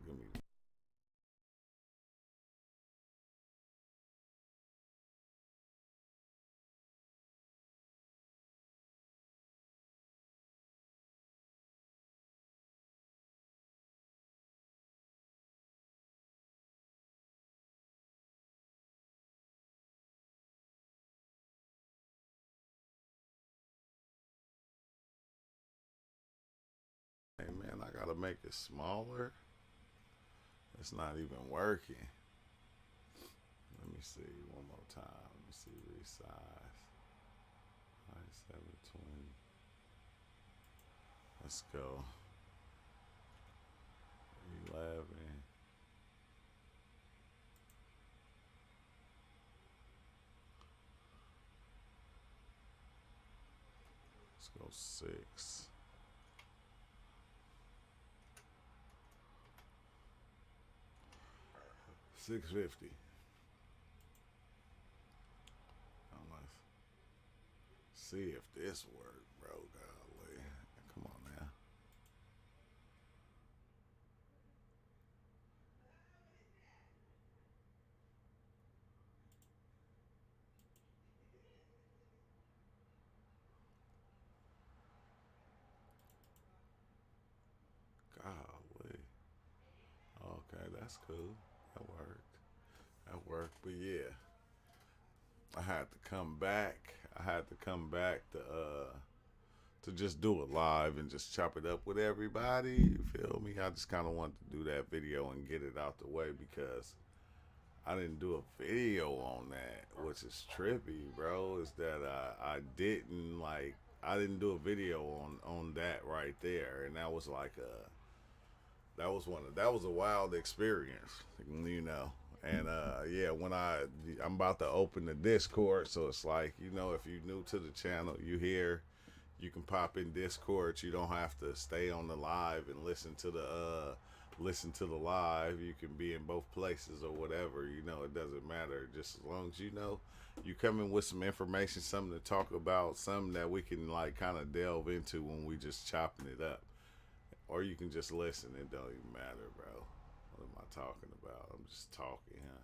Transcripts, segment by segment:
Give me. Hey man, I gotta make it smaller. It's not even working. Let me see one more time. Let me see resize. 720. Let's go. 11. Let's go 6. 650. Let's see if this works, bro. Golly. Come on now. Golly. Okay, that's cool. That worked. That worked. But yeah, I had to come back. I had to come back to just do it live and just chop it up with everybody. You feel me? I just kind of wanted to do that video and get it out the way because I didn't do a video on that, which is trippy, bro. Is that I didn't like I didn't do a video on that right there, and that was like a that was a wild experience, you know. And yeah, when I'm about to open the Discord, so it's like, you know, if you're new to the channel, you here, you can pop in Discord. You don't have to stay on the live and listen to the live. You can be in both places or whatever. You know, it doesn't matter. Just as long as you know you come in with some information, something to talk about, something that we can like kind of delve into when we just chopping it up. Or you can just listen. It don't even matter, bro. What am I talking about? I'm just talking, huh?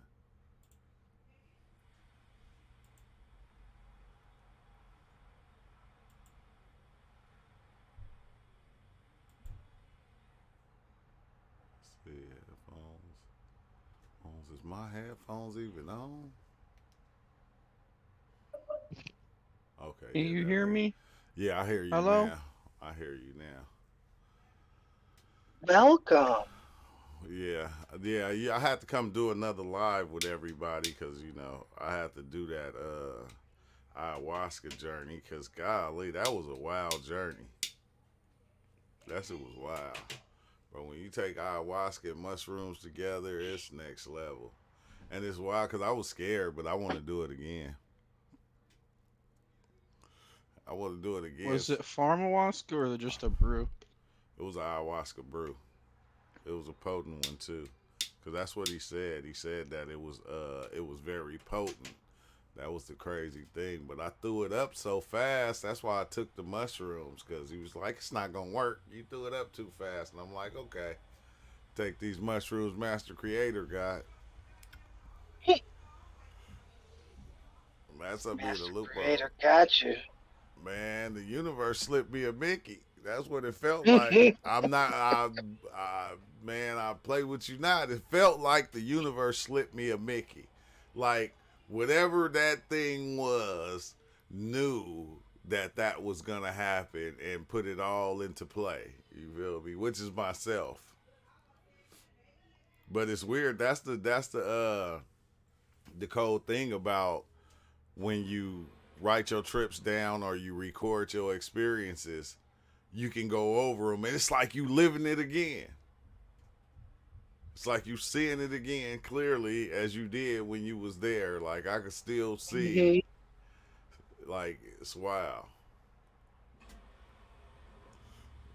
Let's see, headphones. Is my headphones even on? Okay, Can yeah, you that hear ain't. me? Yeah, I hear you Hello? now. I hear you now. Welcome. Yeah, yeah. I had to come do another live with everybody because you know I had to do that ayahuasca journey. Because golly, that was a wild journey. That shit was wild. But when you take ayahuasca and mushrooms together, it's next level. And it's wild because I was scared, but I want to do it again. I want to do it again. Was it Pharmawaska or just a brew? It was an ayahuasca brew. It was a potent one too, because that's what he said. He said that it was very potent. That was the crazy thing. But I threw it up so fast. That's why I took the mushrooms, because he was like, "It's not gonna work. You threw it up too fast." And I'm like, "Okay, take these mushrooms, Master Creator God." That's up being a Master loophole. Creator got you. Man, the universe slipped me a Mickey. That's what it felt like. I'm not, man, I play with you not. It felt like the universe slipped me a Mickey. Like, whatever that thing was, knew that that was going to happen and put it all into play. You feel me? Which is myself. But it's weird. The cold thing about when you write your trips down or you record your experiences, you can go over them and it's like you living it again. It's like you seeing it again clearly as you did when you was there. Like I could still see, Mhm. like it's wild.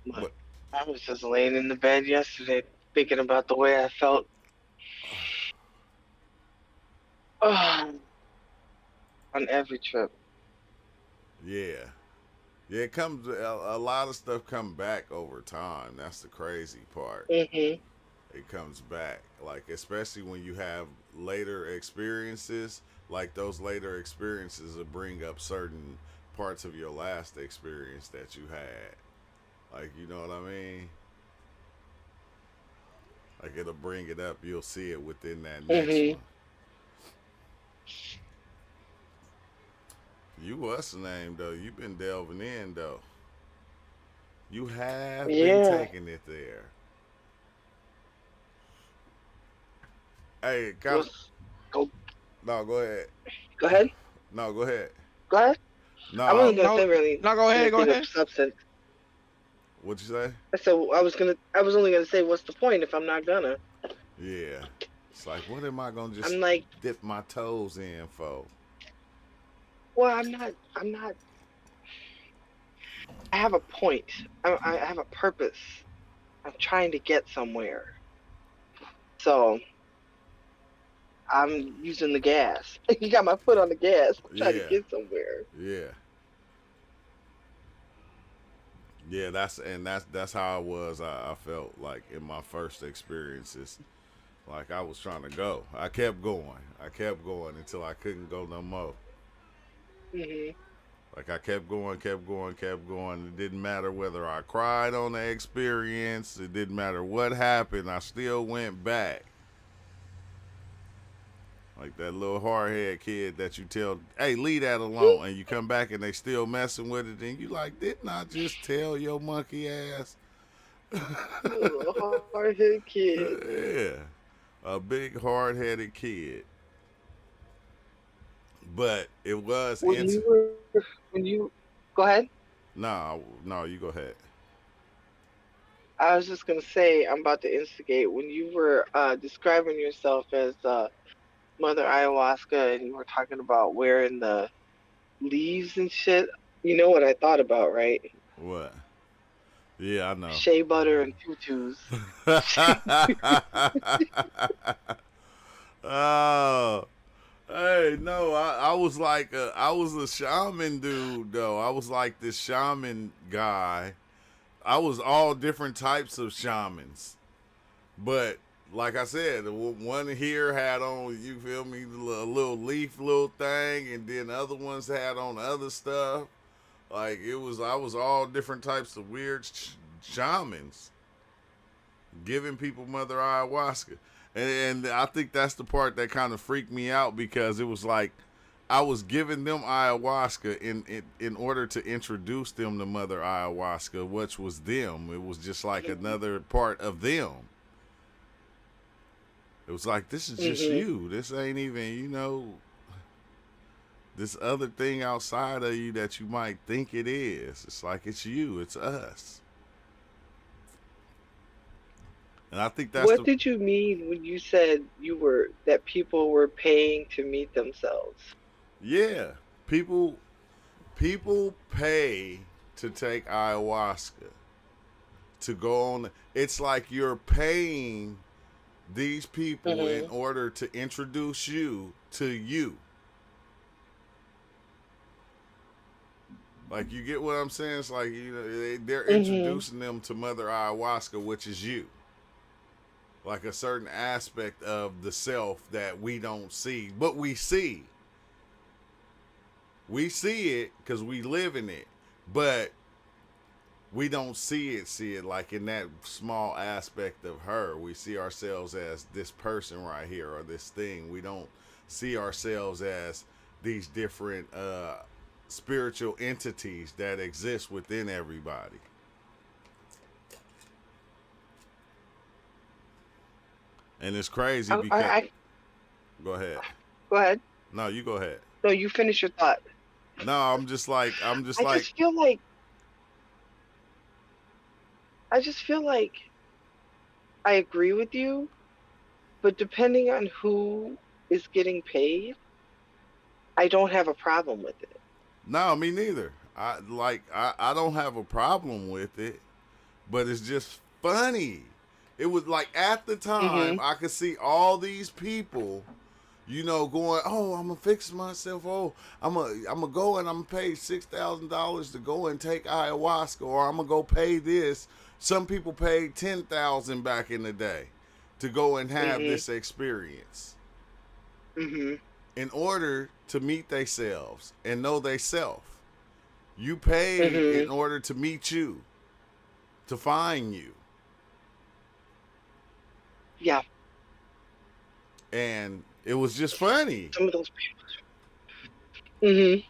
Look, But I was just laying in the bed yesterday thinking about the way I felt on every trip. yeah, yeah, it comes a lot of stuff come back over time. That's the crazy part. Mhm. it comes back. Like especially when you have later experiences, like those later experiences will bring up certain parts of your last experience that you had. Like you know what I mean? Like it'll bring it up. You'll see it within that next Mhm. one. You what's the name though? You've been delving in though. You have been Yeah. taking it there. Hey, kind of. What's go No, go ahead. go ahead. No, go ahead. Go ahead. I No, wasn't gonna No, say really no, go ahead, go anything of ahead. substance. what you say? I said I was only gonna say what's the point if I'm not gonna. Yeah. It's like, what am I gonna just I'm like, dip my toes in for? well, I'm not. I have a point. I have a purpose. I'm trying to get somewhere. So I'm using the gas. You got my foot on the gas. I'm trying to Yeah, get somewhere. yeah, yeah. That's how I was. I felt like in my first experiences, like I was trying to go. I kept going. I kept going until I couldn't go no more. Mhm. Like I kept going, kept going, kept going. It didn't matter whether I cried on the experience. It didn't matter what happened. I still went back. Like that little hardhead kid that you tell, hey, leave that alone. And you come back and they still messing with it. And you like, didn't I just tell your monkey ass? Little hard hit kid. Yeah. A big hard headed kid. But it was When you were when you go ahead. No, no, you go ahead. I was just gonna say I'm about to instigate. When you were describing yourself as Mother Ayahuasca and you were talking about wearing the leaves and shit, you know what I thought about, right? What? Yeah, I know. Shea butter and tutus. Oh, hey, no, I was like, I was a shaman dude, though. I was like this shaman guy. I was all different types of shamans. But, like I said, one here had on, you feel me, a little leaf, little thing, and then other ones had on other stuff. Like, I was all different types of weird shamans giving people mother ayahuasca. And I think that's the part that kind of freaked me out because it was like I was giving them ayahuasca in order to introduce them to mother ayahuasca, which was them. It was just like another part of them. It was like, this is just Mhm. you. This ain't even, this other thing outside of you that you might think it is. It's like, it's you. It's us. And I think that's What the, did you mean when you said you were that people were paying to meet themselves? yeah. People pay to take ayahuasca to go on. It's like you're paying these people in Mhm. order to introduce you to you. Like you get what I'm saying? It's like they're Mhm. introducing them to Mother Ayahuasca, which is you. Like a certain aspect of the self that we don't see, but we see. We see it because we live in it, but we don't see it like in that small aspect of her. We see ourselves as this person right here or this thing. We don't see ourselves as these different spiritual entities that exist within everybody. And it's crazy because I go ahead. go ahead. No, you go ahead. No, you finish your thought. No, I'm just I like just feel like I just feel like I agree with you, but depending on who is getting paid, I don't have a problem with it. no, me neither. I don't have a problem with it, but it's just funny. It was like at the time Mhm. I could see all these people, going, oh, I'm gonna fix myself. Oh, I'm gonna go and I'm gonna pay $6,000 to go and take ayahuasca, or I'm gonna go pay this. Some people paid 10,000 back in the day. to go and have Mhm. this experience Mhm. in order to meet themselves and know they self. You paid in Mhm. order to meet you, to find you. Yeah. And it was just funny. Some of those people. Mhm.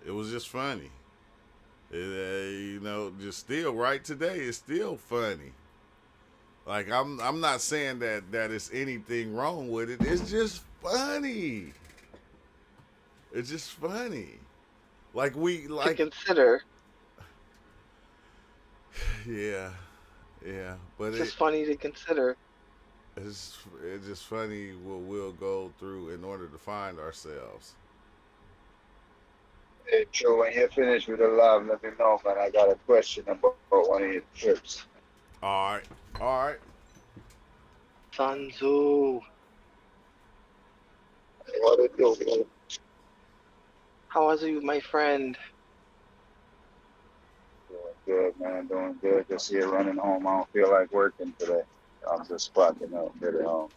It was just funny. Just still right today, it's still funny. Like I'm not saying that it's anything wrong with it. It's just funny. It's just funny. Like To consider. yeah, yeah. But It's just funny to consider. it's just funny what we'll go through in order to find ourselves. Hey, Joe, when you're finished with the live, let me know, man. I got a question about one of your trips. All right, all right. Sun Tzu. What it do, man? How was you, my friend? Doing good, man. Doing good. Just here running home. I don't feel like working today. I'm just clocking out, headed home.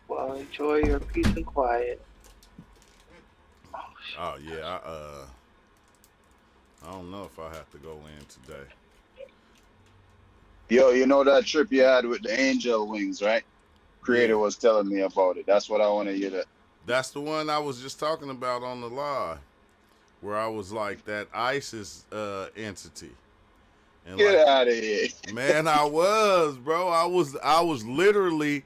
Well, enjoy your peace and quiet. Oh yeah, I don't know if I have to go in today. Yo, you know that trip you had with the angel wings, right? Creator Yeah. was telling me about it. That's what I wanted you to. That's the one I was just talking about on the live, where I was like that ISIS entity. And Get like, out of here. man, I was, bro. I was literally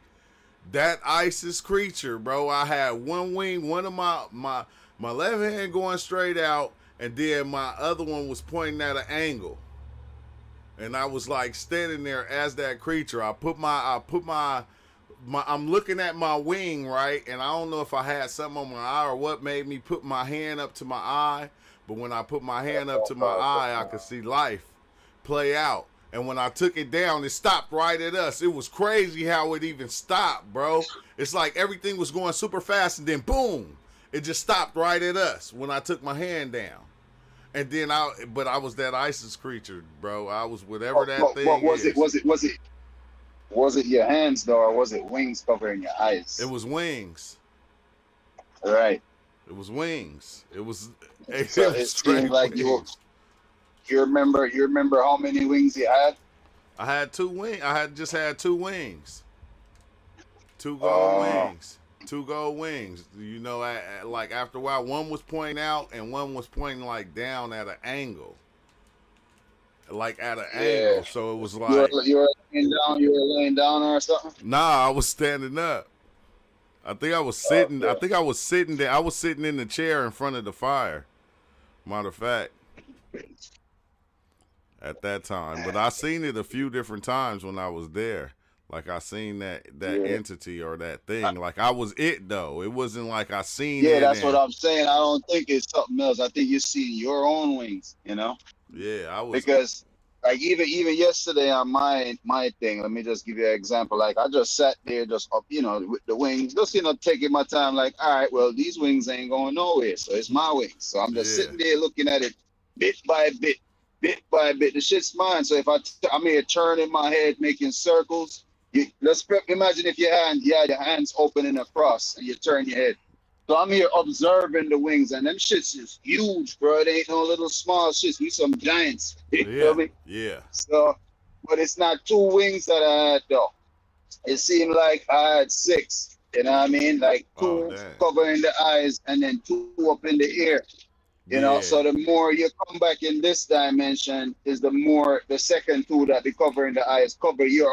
that ISIS creature, bro. I had one wing, one of my left hand going straight out, and then my other one was pointing at an angle. And I was like standing there as that creature. I put my I'm looking at my wing, right? And I don't know if I had something on my eye or what made me put my hand up to my eye. But when I put my hand up to my eye, I could see life play out. And when I took it down, it stopped right at us. It was crazy how it even stopped, bro. It's like everything was going super fast and then boom, it just stopped right at us when I took my hand down. And then but I was that ISIS creature, bro. I was whatever that thing What was is. it? Was it your hands though, or was it wings covering your eyes? It was wings. Right. It was wings. It was So it seemed like wings. you remember how many wings you had? I had two wings. Just had two wings. Two gold wings. Two gold wings. You know, like after a while, one was pointing out and one was pointing like down at an angle. Like at an angle. So it was like You were laying down or something? nah, I was standing up. I think I was sitting. I think I was sitting there. I was sitting in the chair in front of the fire. Matter of fact, at that time, but I seen it a few different times when I was there. Like I seen that entity or that thing. Like I was it though. It wasn't like I seen it. Yeah, that's what I'm saying. I don't think it's something else. I think you see your own wings. You know? Yeah, I was. Because like even yesterday on my thing, let me just give you an example. Like I just sat there just up, with the wings, just taking my time, like, all right, well, these wings ain't going nowhere. So it's my wings. So I'm just sitting there looking at it bit by bit, bit by bit. The shit's mine. So if I'm here turning my head, making circles, imagine if you had your hands open in a cross and you turn your head. So I'm here observing the wings, and them shits is huge, bro. It ain't no little small shits. We some giants. You feel me? Yeah. So, but it's not two wings that I had, though. It seemed like I had six. You know what I mean? Like two covering the eyes and then two up in the ear. You know, so the more you come back in this dimension, is the second two that be covering the eyes cover your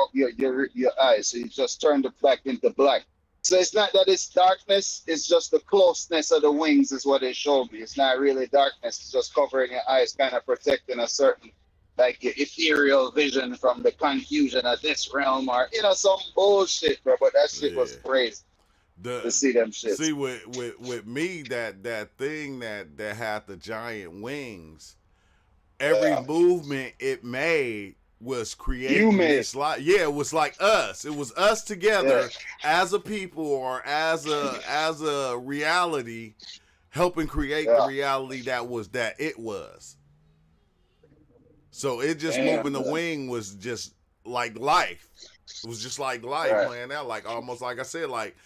eyes. So you just turn the black into black. So it's not that it's darkness, it's just the closeness of the wings is what it showed me. It's not really darkness, it's just covering your eyes, kind of protecting a certain, like, your ethereal vision from the confusion of this realm or, some bullshit, bro. But that shit was crazy to see them shit. See, with me, that thing that had the giant wings, every movement it made was creating this life. Yeah, it was like us. It was us together as a people or as a reality, helping create the reality that it was. So it just moving the wing was just like life. It was just like life playing out, like almost like I said, like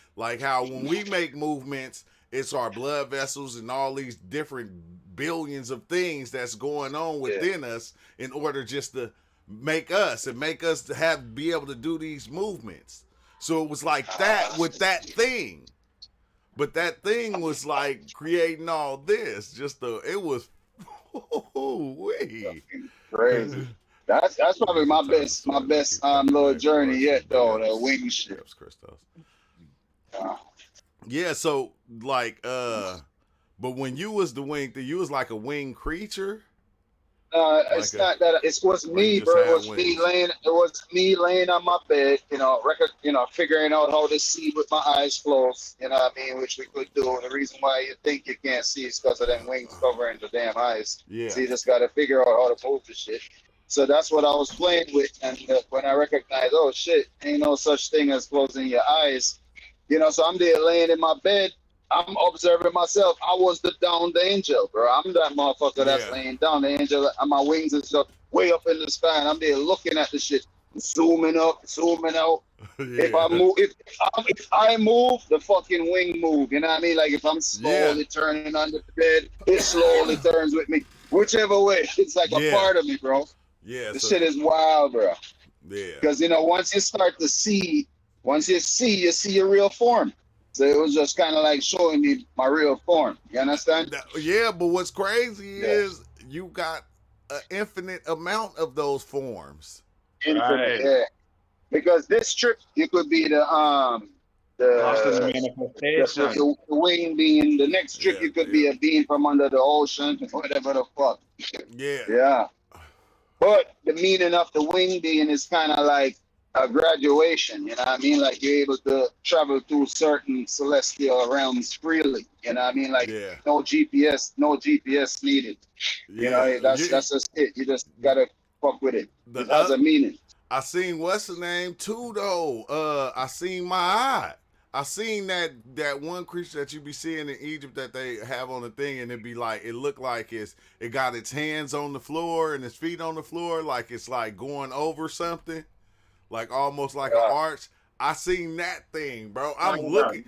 how when we make movements, it's our blood vessels and all these different billions of things that's going on within us in order just to make us to be able to do these movements. So it was like that with that thing. But that thing was like creating all this. It was crazy. That's probably my best little journey yet though, the wing shit. Yeah, so like but when you was the wing thing, you was like a wing creature? It's not that it was me, bro. It was me laying on my bed, figuring out how to see with my eyes closed, you know what I mean, which we could do. The reason why you think you can't see is because of them wings covering the damn eyes. Yeah. So you just gotta figure out how to move the shit. So that's what I was playing with, and when I recognized, oh shit, ain't no such thing as closing your eyes, so I'm there laying in my bed. I'm observing myself. I was the downed angel, bro. I'm that motherfucker that's laying down. The angel, and my wings and stuff way up in the sky, and I'm there looking at the shit, zooming up, zooming out. If I move, the fucking wing move. You know what I mean? Like if I'm slowly turning under the bed, it slowly turns with me. Whichever way, it's like a part of me, bro. Yeah, this shit is wild, bro. Yeah. Because once you start to see, you see your real form. So it was just kind of like showing me my real form. You understand? Yeah, but what's crazy is you got an infinite amount of those forms. Infinite, yeah. Because this trip, you could be the wing being. The next trip, you could be a being from under the ocean, whatever the fuck. Yeah. Yeah. But the meaning of the wing being is kind of like a graduation, you know what I mean? Like you're able to travel through certain celestial realms freely, you know what I mean? Like no GPS needed. That's just it. You just gotta fuck with it. It has a meaning. I seen what's the name too though. I seen my eye. I seen that one creature that you be seeing in Egypt that they have on the thing, and it looked like it got its hands on the floor and its feet on the floor, like it's like going over something. Like almost like an arch. I seen that thing, bro. I'm looking.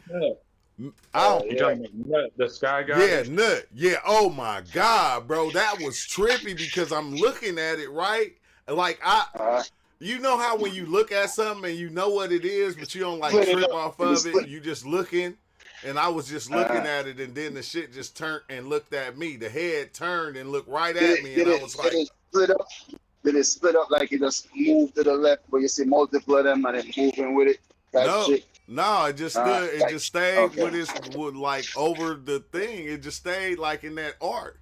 You talking about Nut, the sky guy? Yeah, Nut. Yeah. Oh my God, bro. That was trippy because I'm looking at it, right? Like you know how when you look at something and you know what it is, but you don't like trip off of it. You just looking. And I was just looking at it, and then the shit just turned and looked at me. The head turned and looked right at me, and I was like, did it split up like it just moved to the left where you see multiple of them and then moving with it? No, it just stood. It just stayed with like over the thing. It just stayed like in that arch,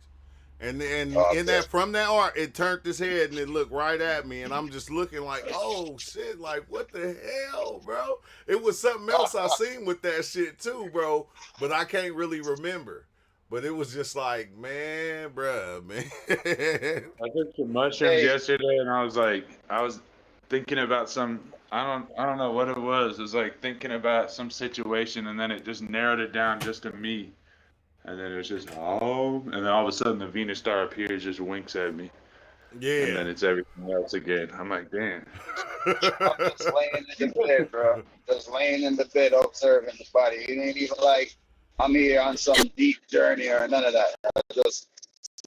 and in that from that arch, it turned its head and it looked right at me, and I'm just looking like, oh shit, like what the hell, bro? It was something else I seen with that shit too, bro, but I can't really remember. But it was just like, man, bruh, man. I took some mushrooms yesterday, and I was thinking about I don't know what it was. It was like thinking about some situation, and then it just narrowed it down just to me. And then it was just, and then all of a sudden the Venus star appears, just winks at me. Yeah. And then it's everything else again. I'm like, damn. I'm just laying in the bed, bro. Just laying in the bed, observing the body. It ain't even like I'm here on some deep journey or none of that. Just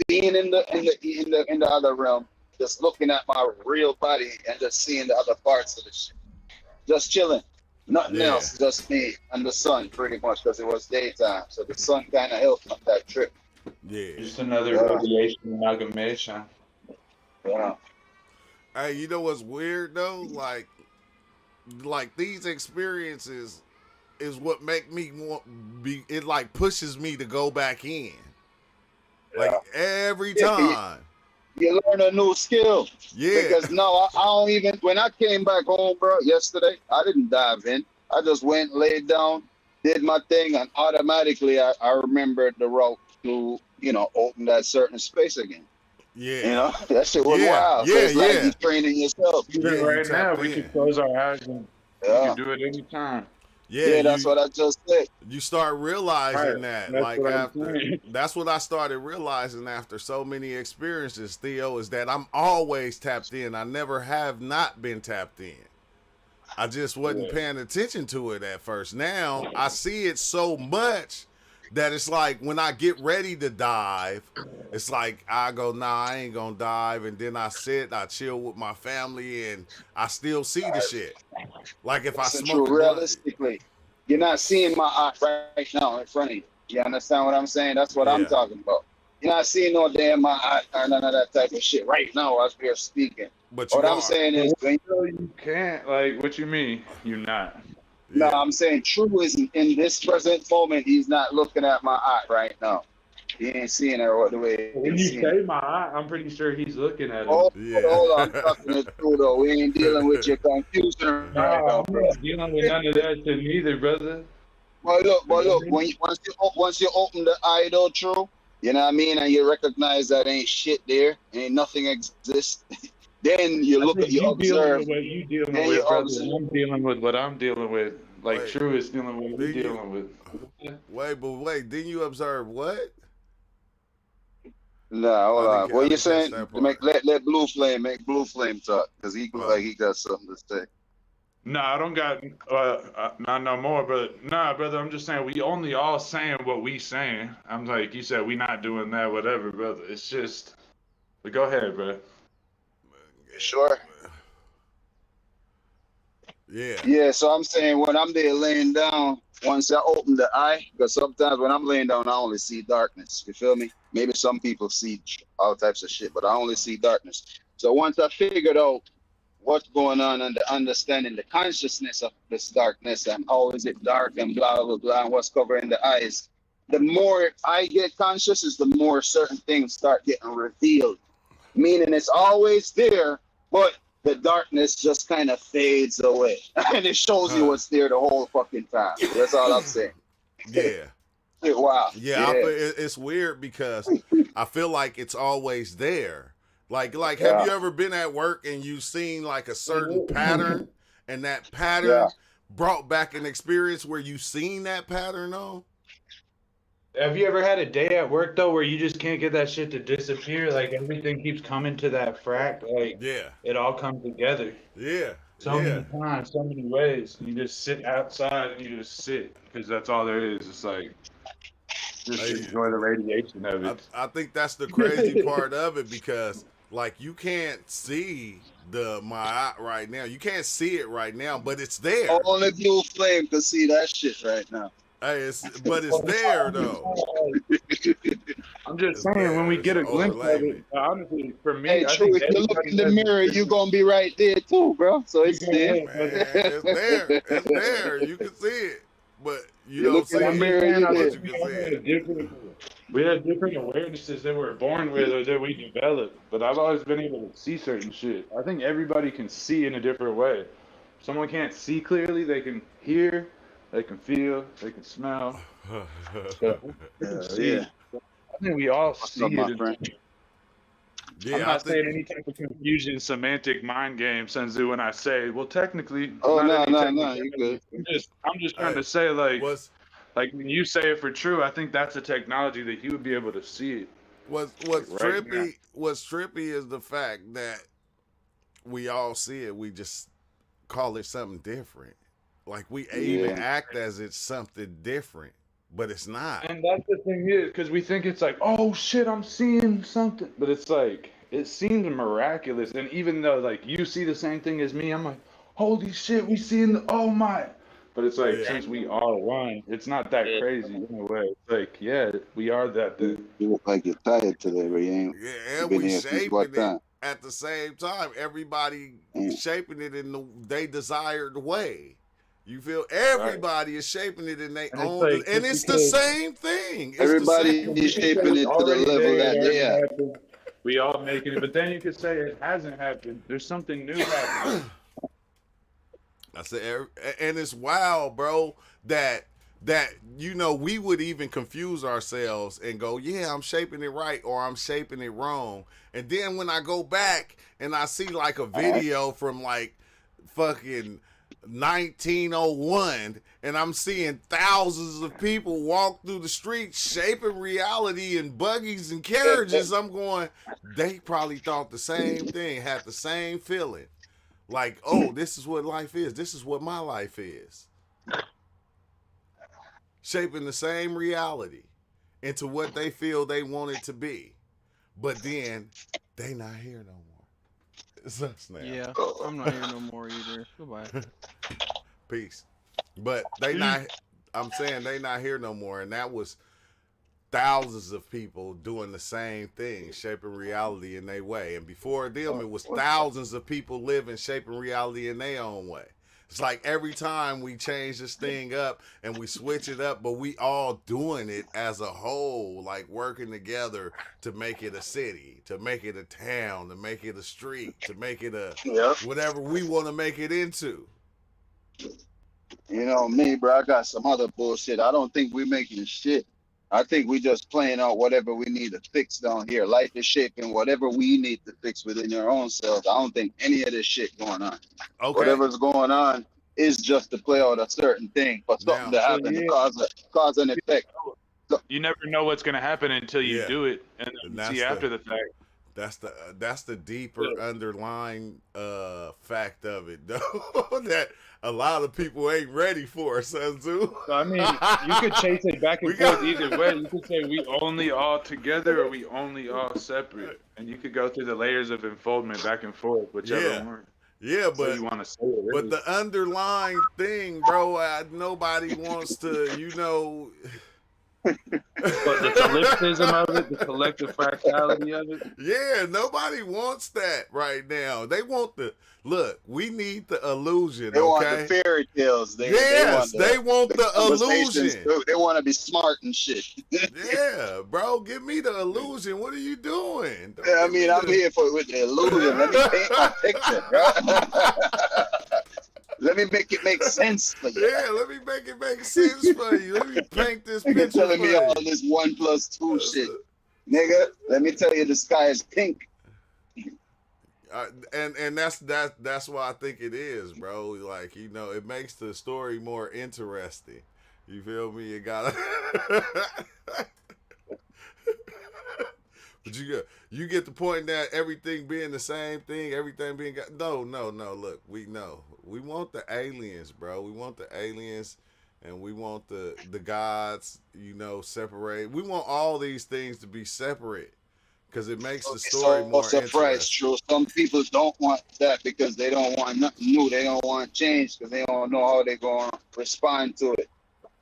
being in the other realm, just looking at my real body and just seeing the other parts of the shit. Just chilling. Nothing else, just me and the sun pretty much because it was daytime. So the sun kind of helped on that trip. Yeah. Just another radiation amalgamation. Yeah. Hey, you know what's weird though? Like these experiences is what make me it like pushes me to go back in. Like every time. You learn a new skill. Yeah. Because I don't even, when I came back home, bro, yesterday, I didn't dive in. I just went, laid down, did my thing, and automatically I remembered the route to, open that certain space again. Yeah. That shit was wild. Yeah, it's like you're training yourself. Even right now, we can close our eyes and we can do it anytime. Yeah, that's what I just said. You start realizing that, That's like what I'm after, saying. that's what I started realizing after so many experiences, Theo, is that I'm always tapped in. I never have not been tapped in. I just wasn't paying attention to it at first. Now I see it so much that it's like when I get ready to dive, it's like I go, nah, I ain't gonna dive, and then I sit, I chill with my family, and I still see the shit. Like if I Listen, smoke true. a blunt, Realistically, you're not seeing my art right now in front of you. You understand what I'm saying? That's what I'm yeah. talking about. You're not seeing no damn my art or none of that type of shit right now as we are speaking. But What you I'm are. saying is, You can't. Like, what you mean? You're not. no, Yeah. I'm saying True is in this present moment. He's not looking at my art right now. He ain't seeing her the way When he's you seeing it. say my eye, I'm pretty sure he's looking at him. Hold Yeah. on, I'm talking to True though. We ain't dealing with your confusion right now, I'm bro. not dealing with none of that shit neither, brother. But look, once you open the eye though, True, you know what I mean, and you recognize that ain't shit there, ain't nothing exists. Then you look at, you dealing observe, with what you dealing then with, you brother. observe. I'm dealing with what I'm dealing with. Like Wait, True is dealing with what did he's you- dealing with. wait, didn't you observe what? Nah, hold I on. didn't What you catch saying? that part. Let Blue Flame talk, cause he look like he got something to say. Nah, I don't got not no more, but nah, brother. I'm just saying we only all saying what we saying. I'm like you said, we not doing that, whatever, brother. It's just, but go ahead, bro. Sure. Yeah. Yeah, so I'm saying when I'm there laying down, once I open the eye, because sometimes when I'm laying down, I only see darkness. You feel me? Maybe some people see all types of shit, but I only see darkness. So once I figured out what's going on and the understanding, the consciousness of this darkness and how is it dark and blah, blah, blah, and what's covering the eyes, the more I get conscious is the more certain things start getting revealed. Meaning it's always there, but the darkness just kind of fades away. And it shows you what's there the whole fucking time. That's all I'm saying. Yeah. Wow. Yeah, I feel it's weird because I feel like it's always there. Like have you ever been at work and you seen like a certain pattern and that pattern brought back an experience where you seen that pattern on? Have you ever had a day at work though where you just can't get that shit to disappear? Like everything keeps coming to that fract. Like Yeah. it all comes together. Yeah. So many times, so many ways. You just sit outside and you just sit because that's all there is. It's like just enjoy the radiation of it. I think that's the crazy part of it because like you can't see my eye right now. You can't see it right now, but it's there. Only Blue Flame can see that shit right now. Hey, but it's there though. I'm just saying when we get a glimpse of it, honestly, for me, hey, True, if you look in the mirror, you're gonna be right there too, bro. So it's there. Man, it's there. It's there. You can see it. But you don't look see in the it. mirror, But you you can see it. We have different awarenesses that we're born with or that we develop. But I've always been able to see certain shit. I think everybody can see in a different way. If someone can't see clearly, they can hear, they can feel, they can smell. Yeah. I think we all see up, my it. friend? Yeah, I'm not saying any type of confusion, semantic mind game, Senzu, when I say, well, technically. Oh, no, you good. I'm just trying to say, like when you say it for True, I think that's a technology that he would be able to see it. What's trippy is the fact that we all see it. We just call it something different. Like we even act as it's something different, but it's not. And that's the thing is, because we think it's like, oh shit, I'm seeing something, but it's like it seems miraculous. And even though like you see the same thing as me, I'm like, holy shit, we seeing oh my. But it's like since we are one, it's not that crazy in a way. It's like we are that thing. You look like you're tired today, but you ain't. Yeah, and we shaping it at the same time. Everybody shaping it in they desired way. You feel everybody is shaping it in their own, and it's the same thing. Everybody is shaping it to the level that they are. We all making it, but then you could say it hasn't happened. There's something new happening. I said, and it's wild, bro, that we would even confuse ourselves and go, yeah, I'm shaping it right or I'm shaping it wrong. And then when I go back and I see like a video from like fucking 1901 and I'm seeing thousands of people walk through the streets shaping reality in buggies and carriages, I'm going, they probably thought the same thing, had the same feeling. Like, oh, this is what life is. This is what my life is. Shaping the same reality into what they feel they want it to be. But then they not here no more. Sucks now. Yeah, I'm not here no more either. Goodbye. Peace. But they not, I'm saying they not here no more. And that was thousands of people doing the same thing, shaping reality in their way. And before them, it was thousands of people living, shaping reality in their own way. It's like every time we change this thing up and we switch it up, but we all doing it as a whole, like working together to make it a city, to make it a town, to make it a street, to make it a whatever we want to make it into. You know me, bro, I got some other bullshit. I don't think we're making shit. I think we just playing out whatever we need to fix down here. Life is shaping whatever we need to fix within our own selves. I don't think any of this shit going on. Okay. Whatever's going on is just to play out a certain thing for something to happen to cause an effect. You never know what's going to happen until you do it, and then see after the fact. That's the deeper underlying fact of it, though, that a lot of people ain't ready for, Sun Tzu. So, I mean, you could chase it back and forth either way. You could say we only all together or we only all separate, and you could go through the layers of unfoldment back and forth, whichever one. Yeah, but you want to say it, really. But the underlying thing, bro, nobody wants to, you know. But the solipsism of it, the collective fractality of it. Yeah, nobody wants that right now. They want the look. We need the illusion. They want the fairy tales. They want the illusion. They want to be smart and shit. Yeah, bro, give me the illusion. What are you doing? I mean, I'm here with the illusion. Let me paint my picture, bro. Let me make it make sense for you. Yeah, let me make it make sense for you. Let me paint this picture. You're telling me all this 1 + 2 shit, nigga. Let me tell you, the sky is pink. And that's why I think it is, bro. Like, you know, it makes the story more interesting. You feel me? You gotta. But you get the point that everything being the same thing, everything being no. Look, we know we want the aliens, bro. We want the aliens, and we want the gods. You know, separate. We want all these things to be separate because it makes the story more interesting. True. Some people don't want that because they don't want nothing new. They don't want change because they don't know how they're going to respond to it.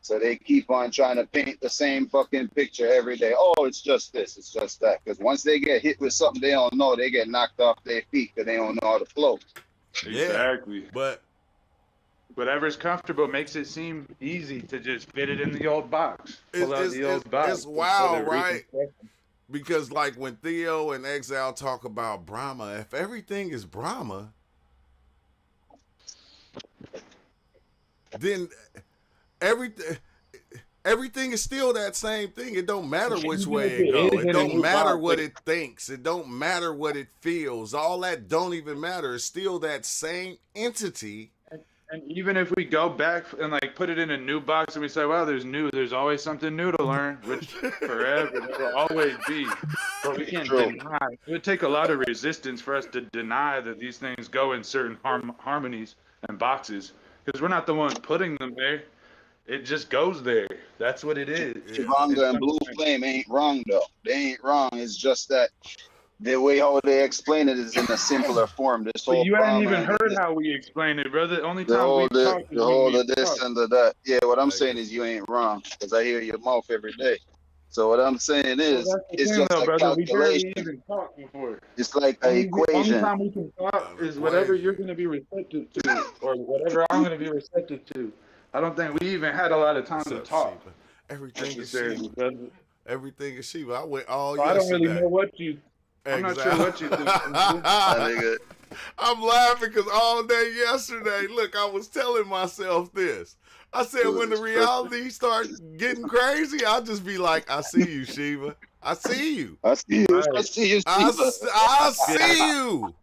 So they keep on trying to paint the same fucking picture every day. Oh, it's just this, it's just that. Because once they get hit with something they don't know, they get knocked off their feet because they don't know how to flow. Exactly. Yeah, but whatever's comfortable makes it seem easy to just fit it in the old box. It's wild, right? Because like when Theo and Exile talk about Brahma, if everything is Brahma, then everything is still that same thing. It don't matter which way it goes. It don't matter what it thinks. It don't matter what it feels. All that don't even matter. It's still that same entity. And even if we go back and like put it in a new box and we say, well, there's always something new to learn, which forever there will always be. But we can't deny. It would take a lot of resistance for us to deny that these things go in certain harmonies and boxes because we're not the ones putting them there. It just goes there. That's what it is. Chivanga and Blue Flame ain't wrong, though. They ain't wrong. It's just that the way how they explain it is in a simpler form. This whole you haven't even heard how we explain it, brother. The only time we talk is the whole of this and of that. Yeah, what I'm saying is you ain't wrong because I hear your mouth every day. So what I'm saying is, it's just a calculation. We even talked before. It's like an equation. The only time we can talk is whatever you're going to be receptive to, or whatever I'm going to be receptive to. I don't think we even had a lot of time to talk. Shiva? Everything is Shiva. Everything is Shiva. I went all yesterday. I don't really know what you. I'm not sure what you think. I'm laughing because all day yesterday, look, I was telling myself this. I said, when the reality starts getting crazy, I'll just be like, I see you, Shiva. I see you. I see you. I see you, Shiva. I see you.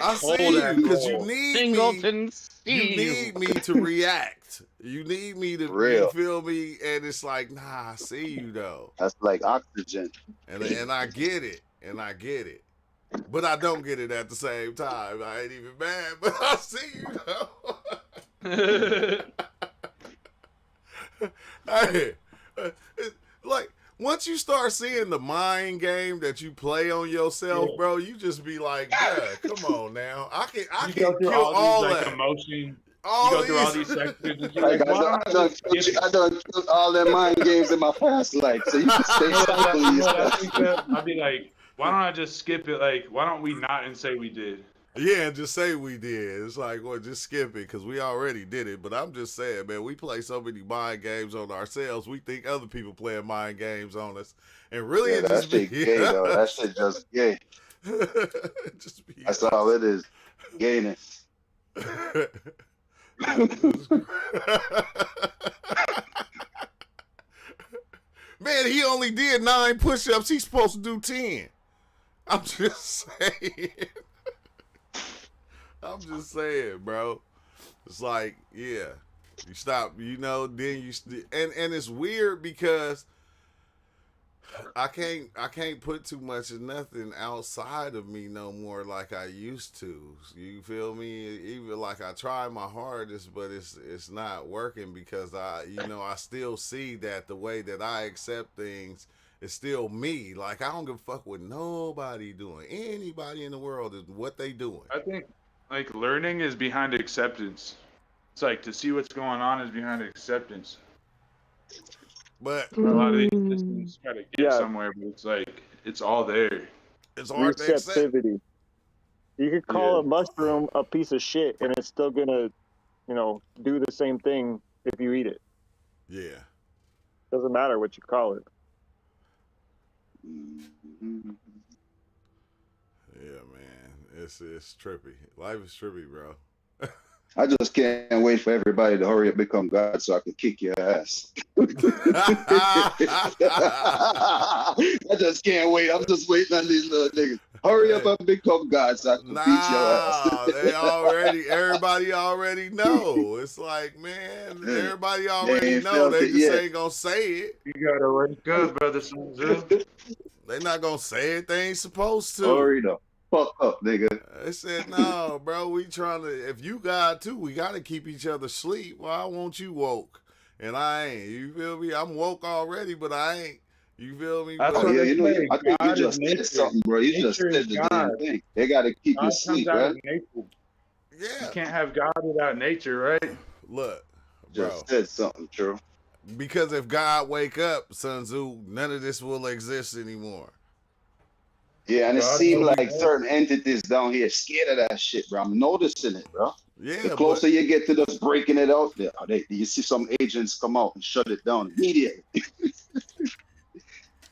I see you because you need Singleton me. Steve. You need me to react. You need me to. Real. You feel me? And it's like, nah, I see you though. That's like oxygen. And I get it. And I get it. But I don't get it at the same time. I ain't even mad, but I see you though. Hey, like once you start seeing the mind game that you play on yourself, bro, you just be like, bruh, come on now. I can kill all these, that. like, emotions. All you go through all these- these sections. And Like, I done killed all them mind games in my past life, so you can stay I'll be like, why don't I just skip it? Like, why don't we not and say we did? Yeah, just say we did. It's like, well, just skip it because we already did it. But I'm just saying, man, we play so many mind games on ourselves. We think other people playing mind games on us, and really, yeah, it that just shit be gay though. That shit just gay. just be That's all it is. Gayness. Man, he only did 9 push-ups. He's supposed to do 10. I'm just saying. I'm just saying, bro. It's like, yeah, you stop, then you and it's weird because I can't put too much of nothing outside of me no more like I used to. You feel me? Even like I try my hardest, but it's not working because I still see that the way that I accept things is still me. Like I don't give a fuck what nobody doing. Anybody in the world is what they doing. I think like learning is behind acceptance. It's like to see what's going on is behind acceptance. But A lot of these systems try to get somewhere, but it's like it's all there. It's hard to accept. Receptivity. You could call a mushroom a piece of shit, and it's still gonna, do the same thing if you eat it. Yeah. Doesn't matter what you call it. Yeah, man. It's trippy. Life is trippy, bro. I just can't wait for everybody to hurry up become God so I can kick your ass. I just can't wait. I'm just waiting on these little niggas. Hurry up and become God so I can beat your ass. Everybody already know. It's like, man, everybody already know. They just ain't gonna say it. You gotta wake up, brother. They not gonna say it. They ain't supposed to. Hurry the fuck up, nigga. They said, no, bro, we trying to, if you God too, we got to keep each other asleep. Why won't you woke? And I ain't. You feel me? I'm woke already, but I ain't. You feel me? That's I think you just said something, bro. You just said the damn thing. They got to keep you asleep, right? Yeah. You can't have God without nature, right? Look, bro. Just said something, true. Because if God wake up, Sun Tzu, none of this will exist anymore. Yeah, and it seems like certain entities down here scared of that shit, bro. I'm noticing it, bro. Yeah. The closer you get to just breaking it out, you see some agents come out and shut it down immediately.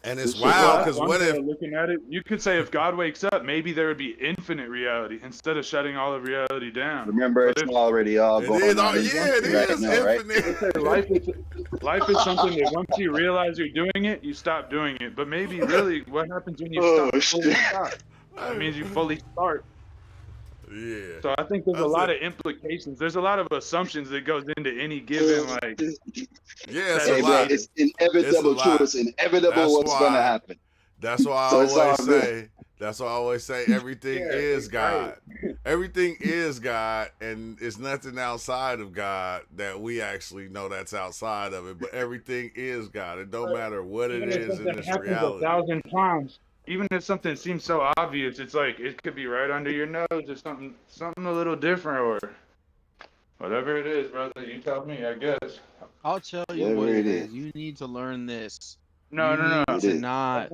And it's wild because what if looking at it, you could say if God wakes up, maybe there would be infinite reality instead of shutting all of reality down. Remember, it's already all going on. It is infinite. Life is something that once you realize you're doing it, you stop doing it. But maybe really, what happens when you stop? That means you fully start. Yeah. So I think there's a lot of implications. There's a lot of assumptions that goes into any given Yeah, it's inevitable. It's inevitable what's gonna happen. That's why I always say. That's why I always say everything is God. Right. Everything is God, and it's nothing outside of God that we actually know that's outside of it. But everything is God. It don't matter what it is in this reality. 1,000 times. Even if something seems so obvious, it's like it could be right under your nose or something a little different or whatever it is, brother. You tell me, I guess. I'll tell you what it is. You need to learn this. No. To not.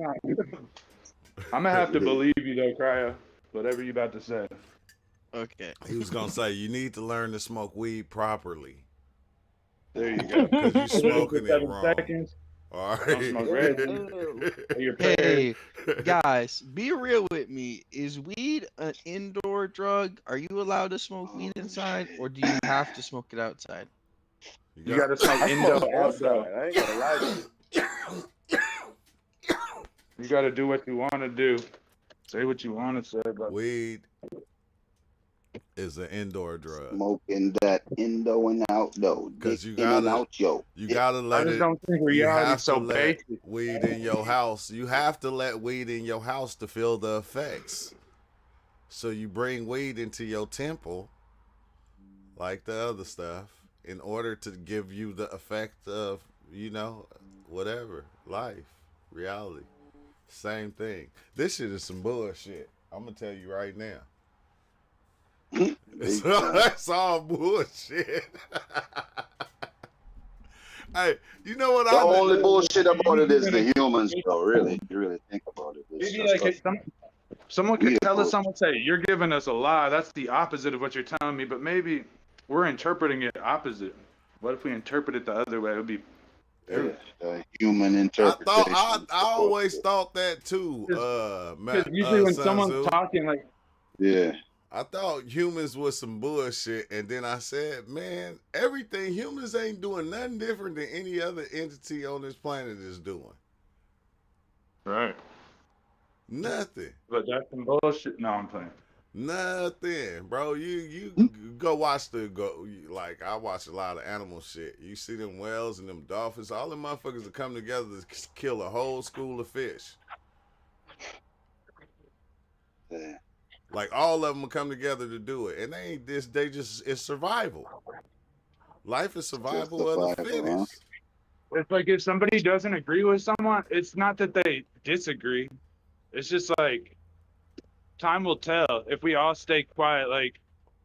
I'm gonna have to believe you though, Cryo. Whatever you about to say. Okay. He was gonna say you need to learn to smoke weed properly. There you go. Because you smoking it wrong. Seconds. All right. Hey, guys, be real with me. Is weed an indoor drug? Are you allowed to smoke weed inside, or do you have to smoke it outside? You gotta smoke indoor, outside. I ain't gonna lie to you. You gotta do what you want to do. Say what you want to say, but weed is an indoor drug. Smoking that indo and outdoor. Because you in and gotta, out, yo. you gotta let I just it. don't think You reality have is so to let basic. weed in your house. You have to let weed in your house to feel the effects. So you bring weed into your temple, like the other stuff, in order to give you the effect of, whatever, life, reality. Same thing. This shit is some bullshit. I'm gonna tell you right now. It's all bullshit. Hey, you know what? The only bullshit about it is the humans, though. Really, you really think about it. It's Maybe just like someone could tell us, someone say, "You're giving us a lie. That's the opposite of what you're telling me." But maybe we're interpreting it opposite. What if we interpret it the other way? It would be human interpretation. I always thought that too. Usually when Sun someone's Tzu. talking, like, yeah, I thought humans was some bullshit, and then I said, man, everything, humans ain't doing nothing different than any other entity on this planet is doing. right? Nothing. But that's some bullshit. No, I'm playing. Nothing, bro. You go watch like I watch a lot of animal shit. You see them whales and them dolphins. All them motherfuckers that come together to kill a whole school of fish. Yeah. Like all of them will come together to do it, and it's survival. Life is survival of the fittest. Huh? It's like if somebody doesn't agree with someone, it's not that they disagree. It's just like time will tell if we all stay quiet. Like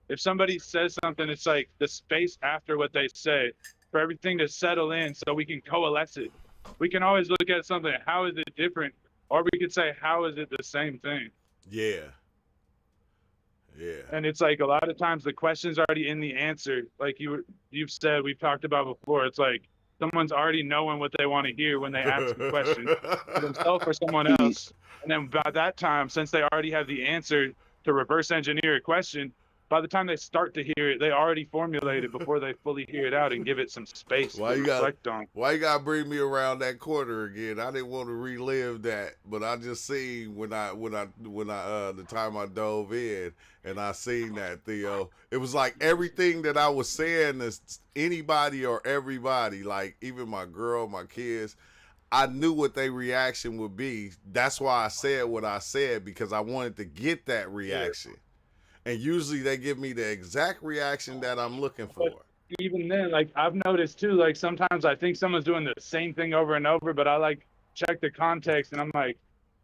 if somebody says something, it's like the space after what they say for everything to settle in so we can coalesce it. We can always look at something, how is it different? Or we could say, how is it the same thing? Yeah. Yeah. And it's like a lot of times the question's already in the answer. Like you've said, we've talked about before. It's like someone's already knowing what they want to hear when they ask the question for themselves or someone else. And then by that time, since they already have the answer to reverse engineer a question, by the time they start to hear it, they already formulated before they fully hear it out and give it some space to reflect on. Why you gotta bring me around that corner again? I didn't want to relive that, but I just seen when I the time I dove in and I seen that, Theo. It was like everything that I was saying to anybody or everybody, like even my girl, my kids, I knew what their reaction would be. That's why I said what I said, because I wanted to get that reaction. Yeah. And usually they give me the exact reaction that I'm looking for. But even then, like I've noticed too, like sometimes I think someone's doing the same thing over and over, but I like check the context and I'm like,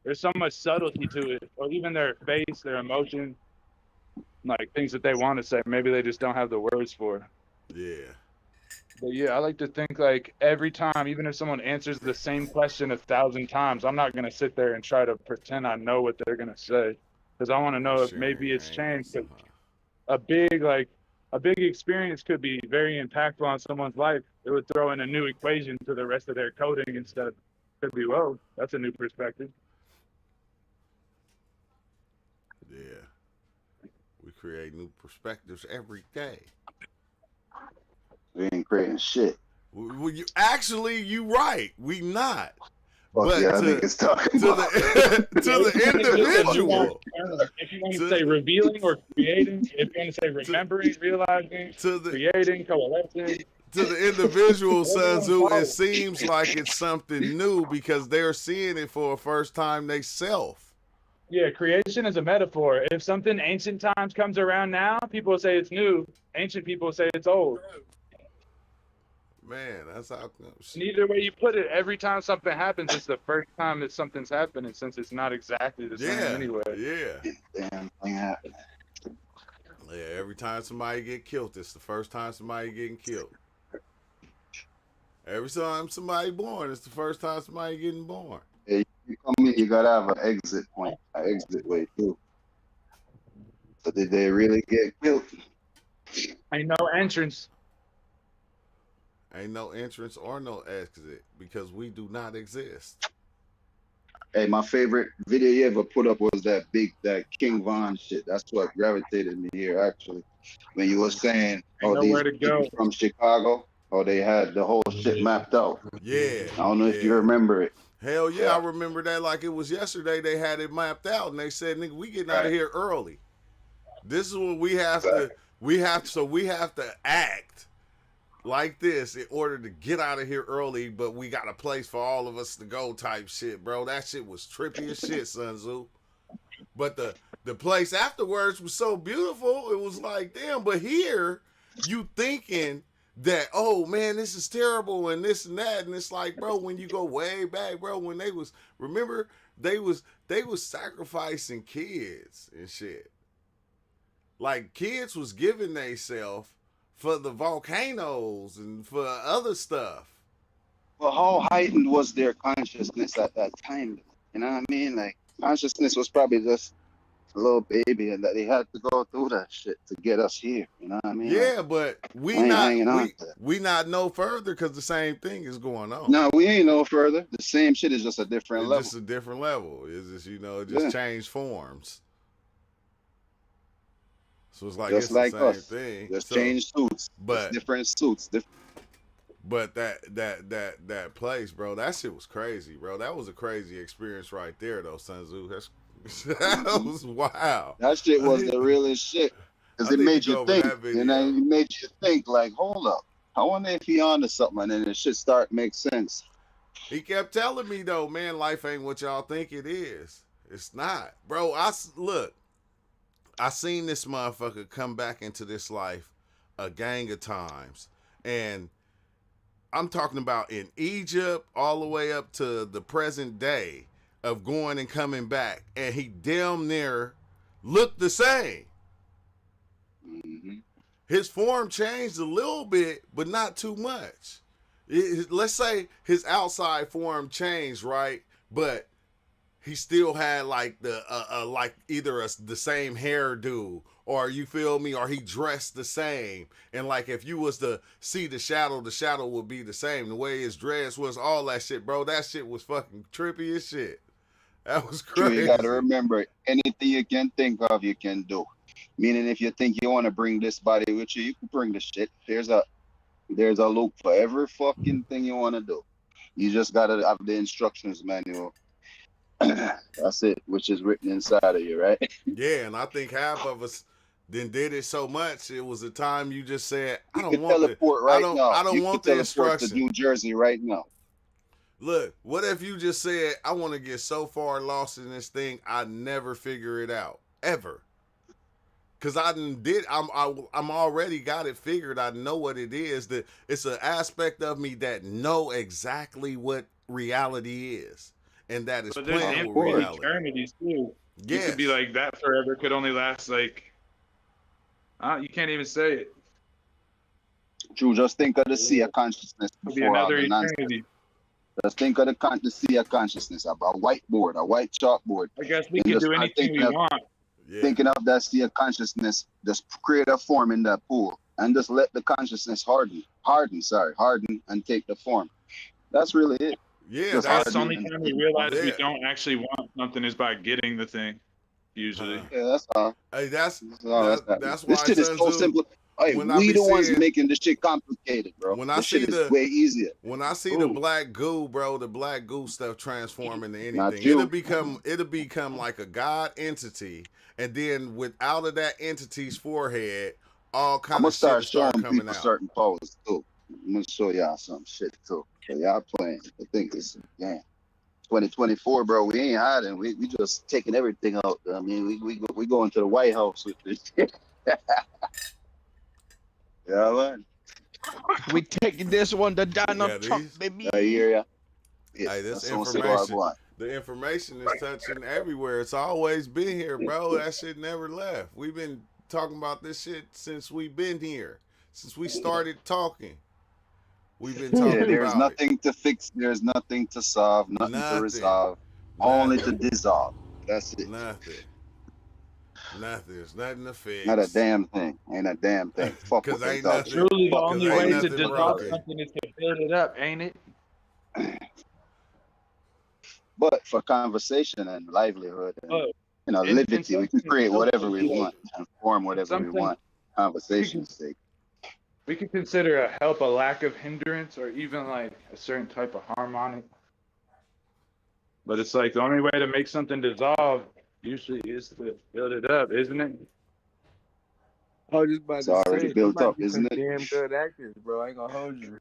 there's so much subtlety to it. Or even their face, their emotion, like things that they want to say, maybe they just don't have the words for. Yeah. But yeah, I like to think like every time, even if someone answers the same question 1,000 times, I'm not going to sit there and try to pretend I know what they're going to say. Because I want to know if maybe it's changed. A big experience could be very impactful on someone's life. It would throw in a new equation to the rest of their coding instead of, could be, whoa, that's a new perspective. Yeah. We create new perspectives every day. We ain't creating shit. Well, you right. We not. But yeah, I think it's talking to the individual. If you want to say revealing or creating, if you want to say remembering, realizing, creating, coalescing. To the individual, Sun Tzu, it seems like it's something new because they're seeing it for the first time themselves. Yeah, creation is a metaphor. If something ancient times comes around now, people say it's new. Ancient people say it's old. Man, that's how it comes. And either way you put it, every time something happens, it's the first time that something's happening, since it's not exactly the same anyway. Yeah. Damn thing happening. Yeah, every time somebody get killed, it's the first time somebody getting killed. Every time somebody born, it's the first time somebody getting born. Yeah, you come in, you gotta have an exit point, an exit way too. So did they really get killed? Ain't no entrance. Ain't no entrance or no exit because we do not exist. Hey, my favorite video you ever put up was that King Von shit. That's what gravitated me here, actually. When you were saying, these people from Chicago, they had the whole shit mapped out. Yeah. I don't know if you remember it. Hell yeah, I remember that like it was yesterday. They had it mapped out, and they said, nigga, we getting out of here early. This is what we have to. We have to act like this in order to get out of here early. But we got a place for all of us to go, type shit, bro. That shit was trippy as shit, Sun Tzu. But the place afterwards was so beautiful. It was like, damn. But here, you thinking that, oh man, this is terrible and this and that, and it's like, bro, when you go way back, bro, when they was, remember, they was sacrificing kids and shit. Like, kids was giving themselves for the volcanoes and for other stuff. Well, how heightened was their consciousness at that time? You know what I mean? Like, consciousness was probably just a little baby, and that they had to go through that shit to get us here. You know what I mean? Yeah, but we not no further because the same thing is going on. No, we ain't no further. The same shit is just a different level. Just a different level. It's just, you know, it just changed forms. So it's like, just it's like the same us. thing. Just change suits. But just different suits. But that place, bro, that shit was crazy, bro. That was a crazy experience right there, though, Sun Tzu. That was wild. That shit was the realest shit. Because it made you think. You know, it made you think, like, hold up. I wonder if he onto something, and then it should start to make sense. He kept telling me, though, man, life ain't what y'all think it is. It's not. Bro, look, I seen this motherfucker come back into this life a gang of times. And I'm talking about in Egypt all the way up to the present day of going and coming back. And he damn near looked the same. Mm-hmm. His form changed a little bit, but not too much. Let's say his outside form changed, right? But he still had like like either the same hairdo, or you feel me, or he dressed the same. And like if you was to see the shadow would be the same. The way his dress was, all that shit, bro. That shit was fucking trippy as shit. That was crazy. You gotta remember, anything you can think of, you can do. Meaning, if you think you want to bring this body with you, you can bring the shit. There's a loop for every fucking thing you want to do. You just gotta have the instructions manual. That's it, which is written inside of you, right? Yeah, and I think half of us then did it so much. It was a time you just said, "I don't want teleport right now. I don't want the instruction." To New Jersey right now. Look, what if you just said, "I want to get so far lost in this thing, I never figure it out ever." Cause I'm already got it figured. I know what it is. That it's an aspect of me that know exactly what reality is, and that is playing with reality. Eternities too. Yes. You could be like that forever. Could only last like, you can't even say it. True. Just think of the sea of consciousness before all the nonsense. Just think of the sea of consciousness. A whiteboard, a white chalkboard. I guess we can do anything we want. Yeah. Thinking of that sea of consciousness, just create a form in that pool and just let the consciousness harden and take the form. That's really it. Yeah, that's the only time we realize we don't actually want something is by getting the thing. Usually. Yeah, that's all. Hey, that's why this shit is so simple. Hey, we the ones making this shit complicated, bro. When I see the way easier. When I see the black goo, bro, the black goo stuff transform into anything. It'll become like a god entity, and then without of that entity's forehead, all kind of shit start coming out. Certain poses too. I'm gonna show y'all some shit too. So y'all playing. I think it's 2024, bro. We ain't hiding. We just taking everything out. I mean, we going to the White House with this shit. Yeah, man. We taking this one to Donald Trump, baby. I hear ya. Hey, this information, the information is touching everywhere. It's always been here, bro. That shit never left. We've been talking about this shit since we've been here. Since we started talking. We've been talking about there's nothing to fix. There's nothing to solve. Nothing to resolve. Only to dissolve. That's it. Nothing. There's nothing to fix. Not a damn thing. Ain't a damn thing. Fuck what they talk. Truly, the only way to dissolve something is to build it up, ain't it? But for conversation and livelihood and liberty, we can create whatever we want and form whatever we want. Conversation's sake. We could consider a help a lack of hindrance or even like a certain type of harmonic. But it's like the only way to make something dissolve usually is to build it up, isn't it? I was just about It's to already say, built might up, be some isn't it? damn good actors, bro. I ain't gonna hold you.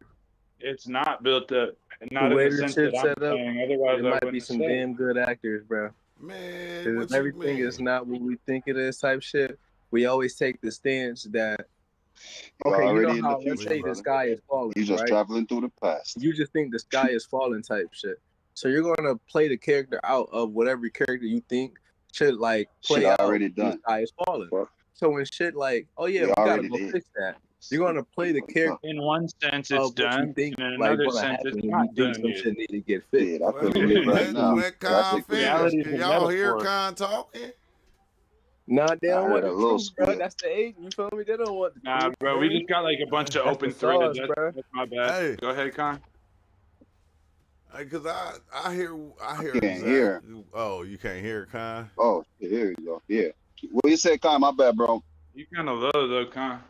It's not built up, The not in way the the sense that shit's I'm set up, saying. Otherwise, it I might be wouldn't some say. damn good actors, bro. Man, Because what if you everything is mean? not what we think it is, type shit, we always take the stance that, You're okay, you know already in the how, let's future, say the brother. sky is falling, You're just right? traveling through the past. You just think the sky is falling type shit. So you're gonna play the character out of whatever character you think should like Shit play out already when the done. sky is falling. Fuck. So when shit like, oh yeah, We we gotta already go did. fix that. You're gonna play the character In one sense, it's of what you done, think and in like another gonna sense, happen it's when you not think done some yet. shit need to get fixed. Shit, I feel it right Let, now. let But I Khan think we finish. Reality is Can a y'all hear metaphor. Khan talking? Nah, they I don't heard want a the little truth, bro. squeal. That's the eight. You feel me? They don't want the Nah, truth, bro, we man. just got like a bunch of That's open the threads. sauce, bro. That's my bad. Hey, Go ahead, Con. because I hear Can't hear. exactly. Oh, you can't hear Khan? Oh, here you go. Yeah. What you say, Kyle? My bad, bro. You kind of low though, Con.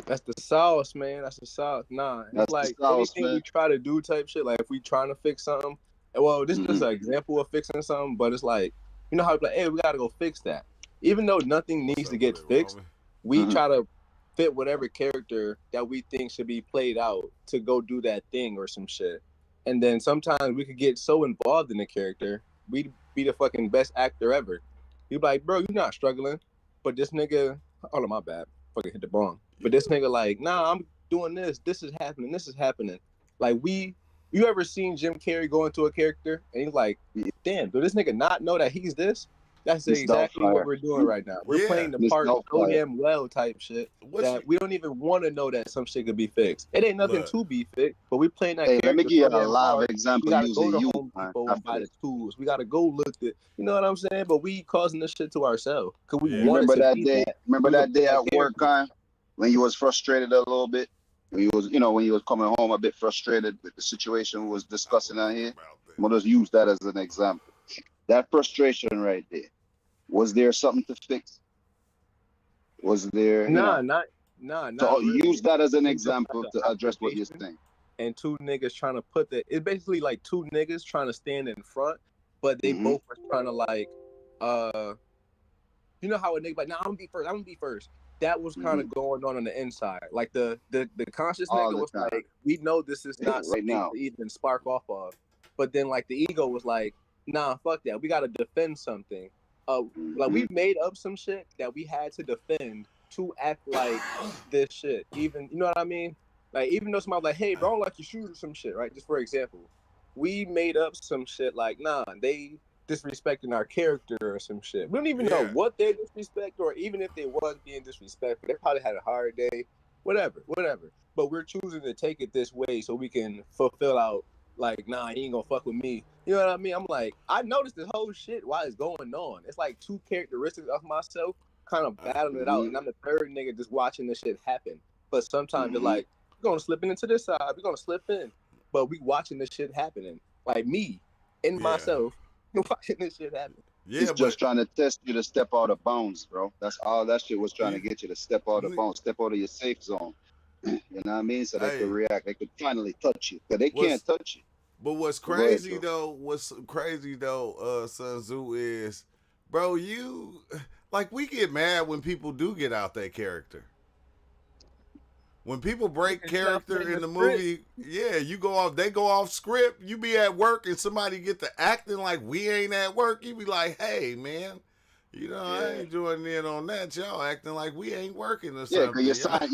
That's the sauce, man. That's the sauce. Nah, That's it's the like sauce, anything man. we try to do type shit. Like if we trying to fix something, well, this is just Mhm. an example of fixing something. But it's like, you know how it's like, hey, we gotta go fix that. Even though nothing What's needs to up get with it, fixed, Roman? we Mhm. try to fit whatever character that we think should be played out to go do that thing or some shit. And then sometimes we could get so involved in the character, we'd be the fucking best actor ever. You'd be like, bro, you're not struggling. But this nigga, oh, my bad. Fucking hit the bomb. But this nigga like, nah, I'm doing this. This is happening. This is happening. Like you ever seen Jim Carrey go into a character and he's like, damn, do this nigga not know that he's this? That's This exactly what Doubtfire. we're doing right now. We're Yeah. playing the This part so Doubtfire. damn well type shit What that you we don't even want to know that some shit could be fixed. It ain't nothing look? to be fixed, but we playing that Hey, let me character give you so a damn live hard. We example gotta using go to you, Home man. Depot and After buy this. the tools. We gotta go look at, you know what I'm saying? But we causing this shit to ourselves because we Yeah. wanted Remember to that be day? that. Remember We could that play day that at work, character. Kyle, when you was frustrated a little bit? When you was, when you was coming home a bit frustrated with the situation we was I discussing was out thinking here. about that. I'm gonna just use that as an example. That frustration right there. Was there something to fix? Was there, Nah, not so really. use that as an It's just example like to an address what you're observation saying. and two niggas trying to put that. It's basically like two niggas trying to stand in front, but they Mhm. both are trying to like, you know how a nigga like, nah, I'm gonna be first. I'm gonna be first. That was kind of going on the inside. Like the conscious All nigga the was time. like, we know this is not Right something now. to even spark off of. But then like the ego was like, nah, fuck that. We gotta defend something. Like we made up some shit that we had to defend to act like this shit. Even, you know what I mean? Like even though somebody was like, hey, bro, I don't like your shoes or some shit, right? Just for example, we made up some shit like, nah, they disrespecting our character or some shit. We don't even know Yeah. what they disrespect, or even if they was being disrespectful, they probably had a hard day, whatever. But we're choosing to take it this way so we can fulfill out like, nah, he ain't gonna fuck with me. You know what I mean? I'm like, I noticed this whole shit while it's going on. It's like two characteristics of myself kind of battling it out, and I'm the third nigga just watching this shit happen. But sometimes they're like, we're gonna slip into this side, we're gonna slip in. But we watching this shit happening. Like me and myself watching this shit happen. Yeah, It's but just trying to test you to step out of bounds, bro. That's all that shit was trying to you, get you to step out of you- bounds, step out of your safe zone. You know what I mean? So they hey, could react. They could finally touch you. Because they can't what's touch you. but what's Go ahead, crazy Joe. though? Sun Tzu is, bro. You like we get mad when people do get out that character. When people break Because you're not character playing in the the script. movie, yeah, you go off. They go off script. You be at work and somebody get to acting like we ain't at work. You be like, hey man, I ain't joining in on that. Y'all acting like we ain't working or Yeah, something. because you signed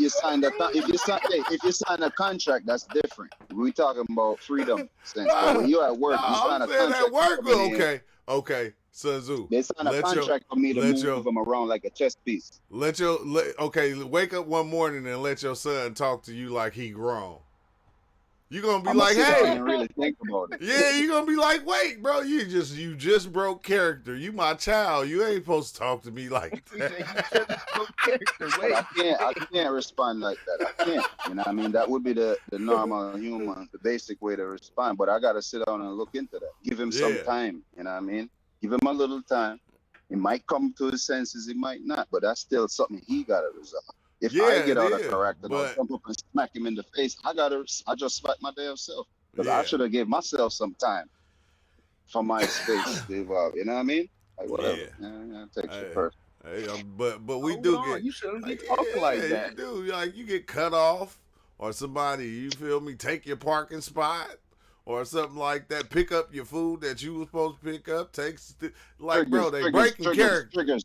if you sign a contract, that's different. We talking about freedom sense. But when you're at work, you sign I'm a saying at contract. work. Okay, Sun Tzu. They sign a contract for me to move them around like a chess piece. Wake up one morning and let your son talk to you like he grown. You gonna be I'm like, sit down hey, and really think about it. yeah, you gonna be like, wait, bro, you just broke character. You my child. You ain't supposed to talk to me like that. But I can't respond like that. I can't. You know what I mean? That would be the normal human, the basic way to respond. But I gotta sit down and look into that. Give him some time. You know what I mean? Give him a little time. He might come to his senses, he might not, but that's still something he gotta resolve. If I get out of character and I'll jump up and smack him in the face, I just smack my damn self. Because I should have gave myself some time for my space to evolve. You know what I mean? Like whatever. Yeah, take it first. Hey, but we Hold do on, get you shouldn't be like, talking like yeah, that. you do. Like you get cut off, or somebody, you feel me, take your parking spot, or something like that. Pick up your food that you were supposed to pick up. Like, bro, Triggers, they triggers, breaking triggers, character. triggers.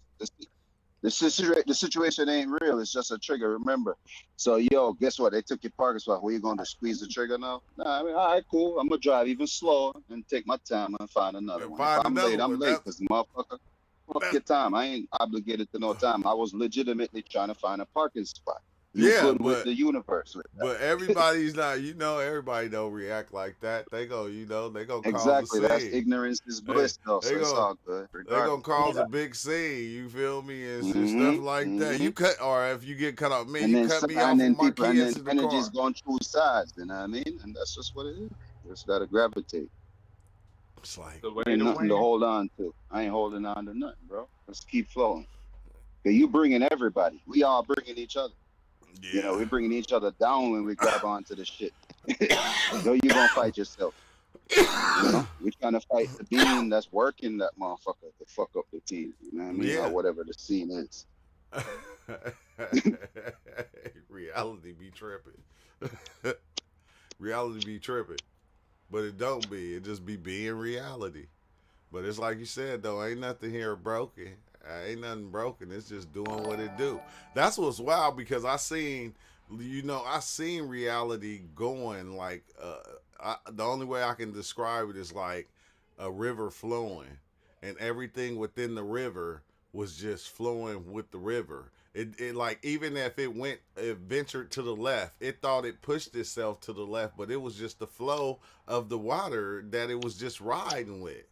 The situation ain't real. It's just a trigger. Remember. So yo, guess what? They took your parking spot. Where you going to squeeze the trigger now? Nah, I mean, all right, cool. I'm gonna drive even slower and take my time and find another And one. If find I'm another late, I'm one. late. Cause motherfucker, fuck That your time. I ain't obligated to no time. I was legitimately trying to find a parking spot. You yeah, good with but the universe with but that? everybody's not. Everybody don't react like that. They go, they gonna cause a Exactly. That's scene. ignorance is They bliss, though. they So it's gonna all good, they gonna regardless. cause Yeah. a big scene. You feel me, and stuff Mm-hmm. like that. Mm-hmm. You cut, or if you get cut off, man, And you then cut me and off then with my people and then kids in the energy's car. going through sides, you know what I mean? And that's just what it is. Just gotta gravitate. It's like, The way Ain't to nothing to win. hold on to. I ain't holding on to nothing, bro. Let's keep flowing. Cause you bringing everybody. We all bringing each other. You know, yeah. we're bringing each other down when we grab onto the shit. Yo, you gonna fight yourself. You know, we're trying to fight the being that's working that motherfucker to fuck up the team. You know what I mean? Or Yeah. whatever the scene is. Reality be tripping. Reality be tripping. But it don't be. It just be being reality. But it's like you said though, ain't nothing here broken. Ain't nothing broken. It's just doing what it do. That's what's wild because I seen reality going like the only way I can describe it is like a river flowing, and everything within the river was just flowing with the river. It like even if it ventured to the left, it thought it pushed itself to the left, but it was just the flow of the water that it was just riding with.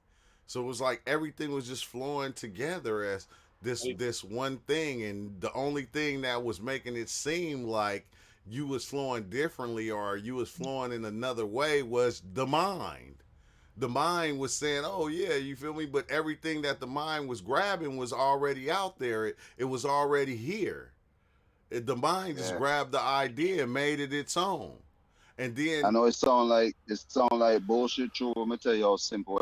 So it was like everything was just flowing together as this one thing, and the only thing that was making it seem like you was flowing differently or you was flowing in another way was the mind. The mind was saying, "Oh yeah, you feel me?" But everything that the mind was grabbing was already out there. It was already here. The mind just Yeah. grabbed the idea and made it its own. And I then know it sound like bullshit true. I'm gonna tell you how simple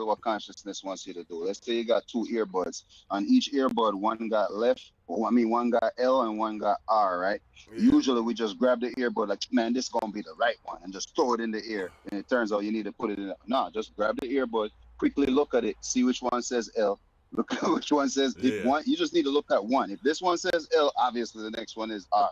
what consciousness wants you to do. Let's say you got two earbuds. On each earbud, one got one got L and one got R, right? yeah, Usually we just grab the earbud like, man, this gonna be the right one, and just throw it in the ear. And it turns out you need to put it in. No, just grab the earbud, quickly look at it, see which one says L. Look at which one says if yeah, one. You just need to look at one. If this one says L, obviously the next one is R.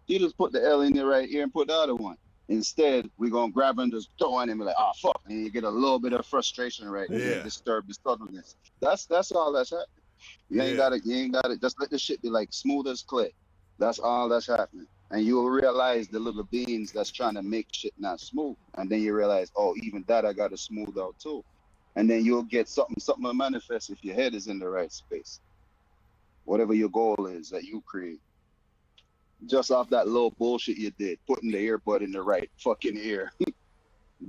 You just put the L in your right ear and put the other one. Instead, we're gonna grab and just throw in and be like, oh fuck, and you get a little bit of frustration right there and yeah, disturb the subtleness. That's all that's happening. yeah. You ain't gotta just let the shit be like smooth as clay. That's all that's happening. And you'll realize the little beings that's trying to make shit not smooth. And then you realize, oh, even that I gotta smooth out too. And then you'll get something to manifest if your head is in the right space. Whatever your goal is that you create. Just off that little bullshit you did, putting the earbud in the right fucking ear,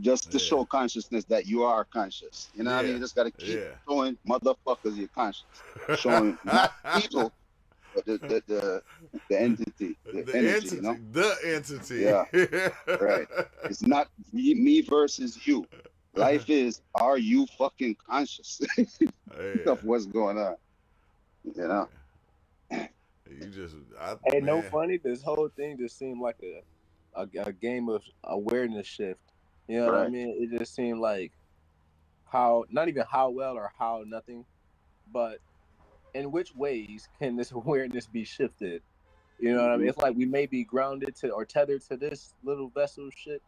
just to Yeah, show consciousness that you are conscious. You know what I mean? yeah, You just got to keep yeah. showing motherfuckers you're conscious, showing not people, but the entity, the The energy. You entity, know? the entity. Yeah, right. It's not me versus you. Life is, are you fucking conscious Yeah, of what's going on? You know? you just, Ain't no man. funny. This whole thing just seemed like a game of awareness shift. You know what I Right. mean? It just seemed like how not even how well or how nothing, but in which ways can this awareness be shifted? You know what I mean? Mm-hmm. It's like we may be grounded to or tethered to this little vessel shit,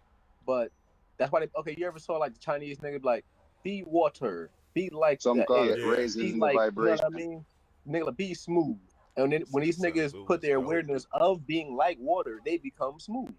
but that's why okay, you ever saw like the Chinese nigga be like, be water, be like Some the call air, it Yeah, be raising the like, you know what I vibration. mean? Nigga, be smooth. And then when that these sounds niggas put their dope. awareness of being like water, they become smooth.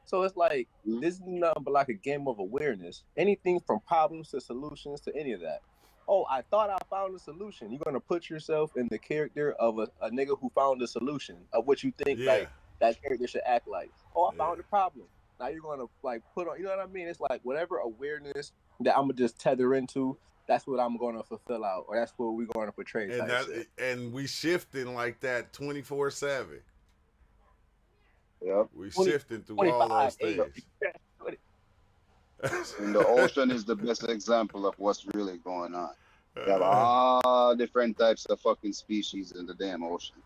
So it's like Mm-hmm. this is nothing but like a game of awareness. Anything from problems to solutions to any of that. Oh, I thought I found a solution. You're gonna put yourself in the character of a nigga who found a solution of what you think Yeah, like that character should act like. Oh, I yeah. found a problem. Now you're gonna like put on, you know what I mean? It's like whatever awareness that I'm gonna just tether into, that's what I'm gonna fulfill out, or that's what we're gonna portray And type shit. we shifting like that 24/7. Yep. We 20, shifting through all 25, those 8. things. And the ocean is the best example of what's really going on. You have all different types of fucking species in the damn ocean.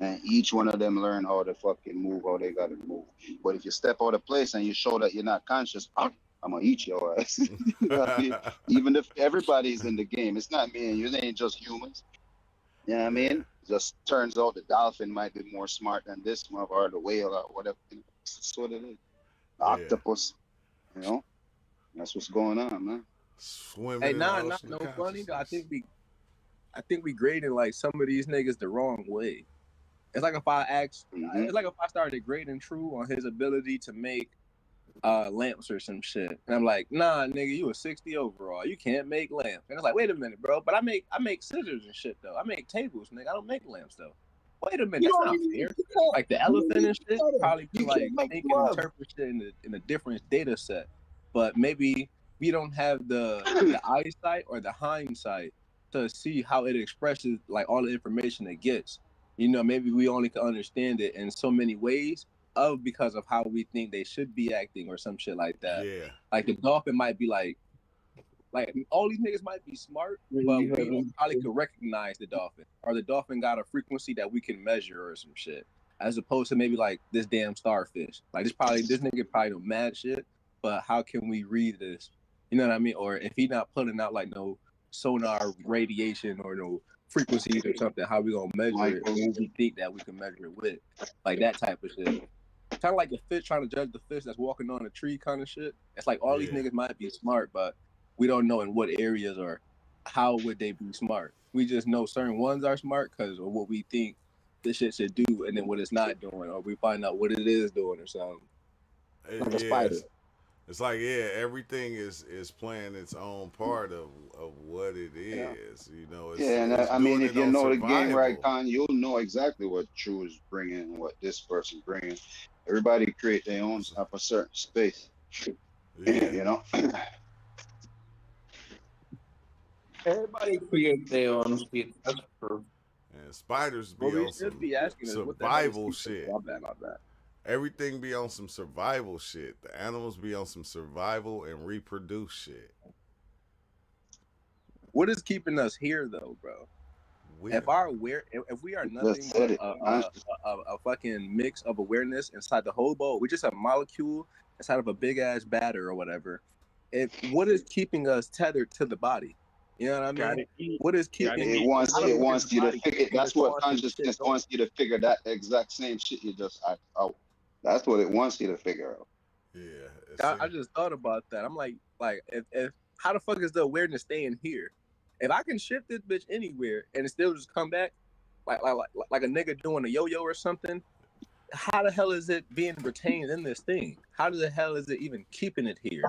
And each one of them learn how to fucking move, how they gotta move. But if you step out of place and you show that you're not conscious, I'm gonna eat your ass. You know what I mean? Even if everybody's in the game, it's not me and you, they ain't just humans. You know what I mean? Just turns out the dolphin might be more smart than this one or the whale or whatever. That's what it is. The octopus, you know? That's what's going on, man. Swimming Hey, in nah, the not ocean no of funny. consciousness. I think we grading like some of these niggas the wrong way. It's like if I asked, it's like if I started grading True on his ability to make lamps or some shit, and I'm like, nah, nigga, you a 60 overall, you can't make lamps. And it's like, wait a minute, bro, but I make scissors and shit though. I make tables, nigga. I don't make lamps though. Wait a minute, that's not fair. Like the elephant and shit probably could like think and interpret shit in a different data set, but maybe we don't have the eyesight or the hindsight to see how it expresses like all the information it gets. You know, maybe we only can understand it in so many ways because of how we think they should be acting or some shit like that. Yeah. Like the dolphin might be like all these niggas might be smart, but we probably could recognize the dolphin, or the dolphin got a frequency that we can measure or some shit, as opposed to maybe like this damn starfish. Like this nigga probably know mad shit, but how can we read this? You know what I mean? Or if he not putting out like no sonar radiation or no frequencies or something, how we gonna measure it when we think that we can measure it with? Like that type of shit. Kind of like the fish trying to judge the fish that's walking on a tree kind of shit. It's like all these niggas might be smart, but we don't know in what areas or how would they be smart. We just know certain ones are smart because of what we think this shit should do, and then what it's not doing, or we find out what it is doing or something. Like a spider. It's like everything is playing its own part of what it is. You know. It's I mean, if you know survival. the game right, Con, you'll know exactly what True is bringing, what this person bringing. Everybody create their own type of certain space. Yeah. You know. Everybody create their own space. That's true. And spiders be on some survival shit. My bad. Everything be on some survival shit. The animals be on some survival and reproduce shit. What is keeping us here, though, bro? If we are nothing but a fucking mix of awareness inside the whole bowl, we're just a molecule inside of a big ass batter or whatever. What is keeping us tethered to the body? You know what I mean? What is keeping it wants you to figure? That's what consciousness wants you to figure. That exact same shit you just asked out. That's what it wants you to figure out. Yeah. I just thought about that. I'm like if how the fuck is the awareness staying here? If I can shift this bitch anywhere and it still just come back like a nigga doing a yo-yo or something, how the hell is it being retained in this thing? How the hell is it even keeping it here?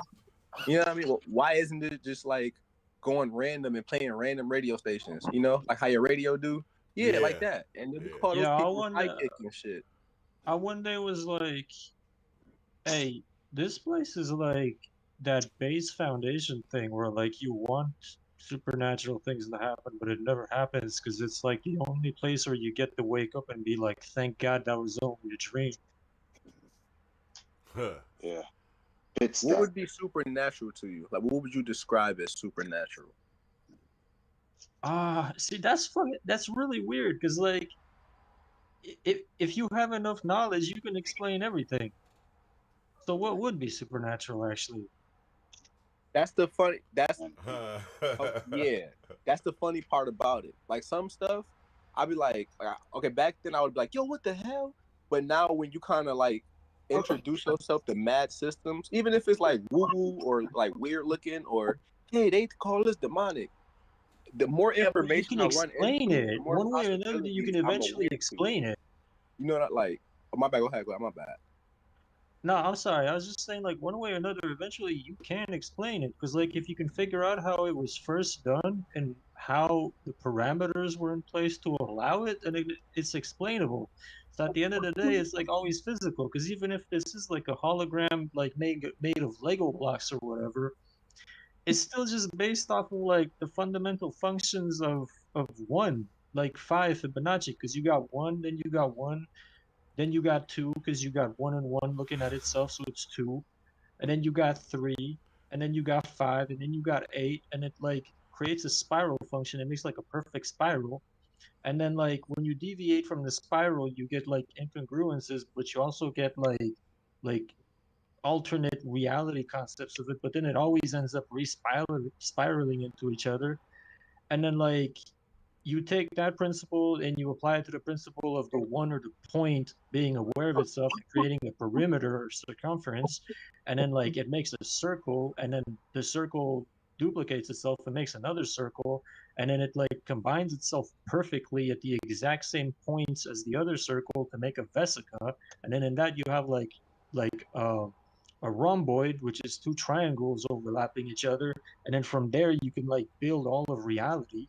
You know what I mean? Well, why isn't it just like going random and playing random radio stations? You know, like how your radio do? Yeah. Like that. And then we call those people psychic and shit. I one day was like, hey, this place is like that base foundation thing where like you want supernatural things to happen, but it never happens because it's like the only place where you get to wake up and be like, thank God that was only a dream. Yeah. What would be supernatural to you? Like, what would you describe as supernatural? See, that's funny. That's really weird because like, if you have enough knowledge, you can explain everything. So what would be supernatural, actually? That's the funny. That's the funny part about it. Like some stuff, I'd be like, okay, back then I would be like, yo, what the hell? But now when you kind of like introduce yourself to mad systems, even if it's like woo woo or like weird looking, or hey, they call this demonic. The more information you can explain it one way or another, you can eventually explain it. You know, not like, oh, my bad. Go ahead. My bad. No, I'm sorry. I was just saying, like, one way or another, eventually you can explain it. Because, like, if you can figure out how it was first done and how the parameters were in place to allow it, and it's explainable. So at the end of the day, it's, like, always physical. Because even if this is, like, a hologram, like, made of Lego blocks or whatever, it's still just based off of, like, the fundamental functions of one. Like 5 Fibonacci, because you got 1, then you got 1. Then you got 2 because you got 1 and 1 looking at itself, so it's 2. And then you got 3, and then you got 5, and then you got 8, and it like creates a spiral function. It makes like a perfect spiral. And then like when you deviate from the spiral, you get like incongruences, but you also get like alternate reality concepts of it. But then it always ends up spiraling into each other. And then like you take that principle and you apply it to the principle of the one or the point being aware of itself and creating a perimeter or circumference, and then like it makes a circle, and then the circle duplicates itself and makes another circle, and then it like combines itself perfectly at the exact same points as the other circle to make a vesica, and then in that you have like a rhomboid, which is two triangles overlapping each other, and then from there you can like build all of reality.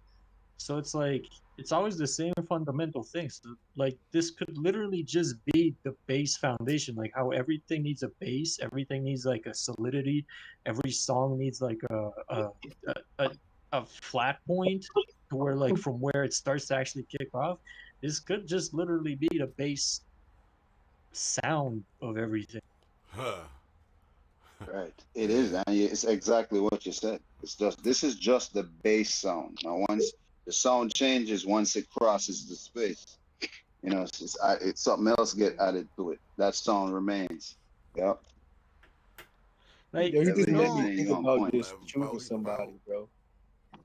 So it's like it's always the same fundamental things. So, like this could literally just be the base foundation, like how everything needs a base, everything needs like a solidity, every song needs like a flat point to where like from where it starts to actually kick off. This could just literally be the base sound of everything. Huh. Right. It is, and it's exactly what you said. It's just this is just the base sound. Now, once the sound changes, once it crosses the space, it's something else get added to it. That sound remains. Yep. Like you just made me Everything think on about point. just choosing somebody, bro,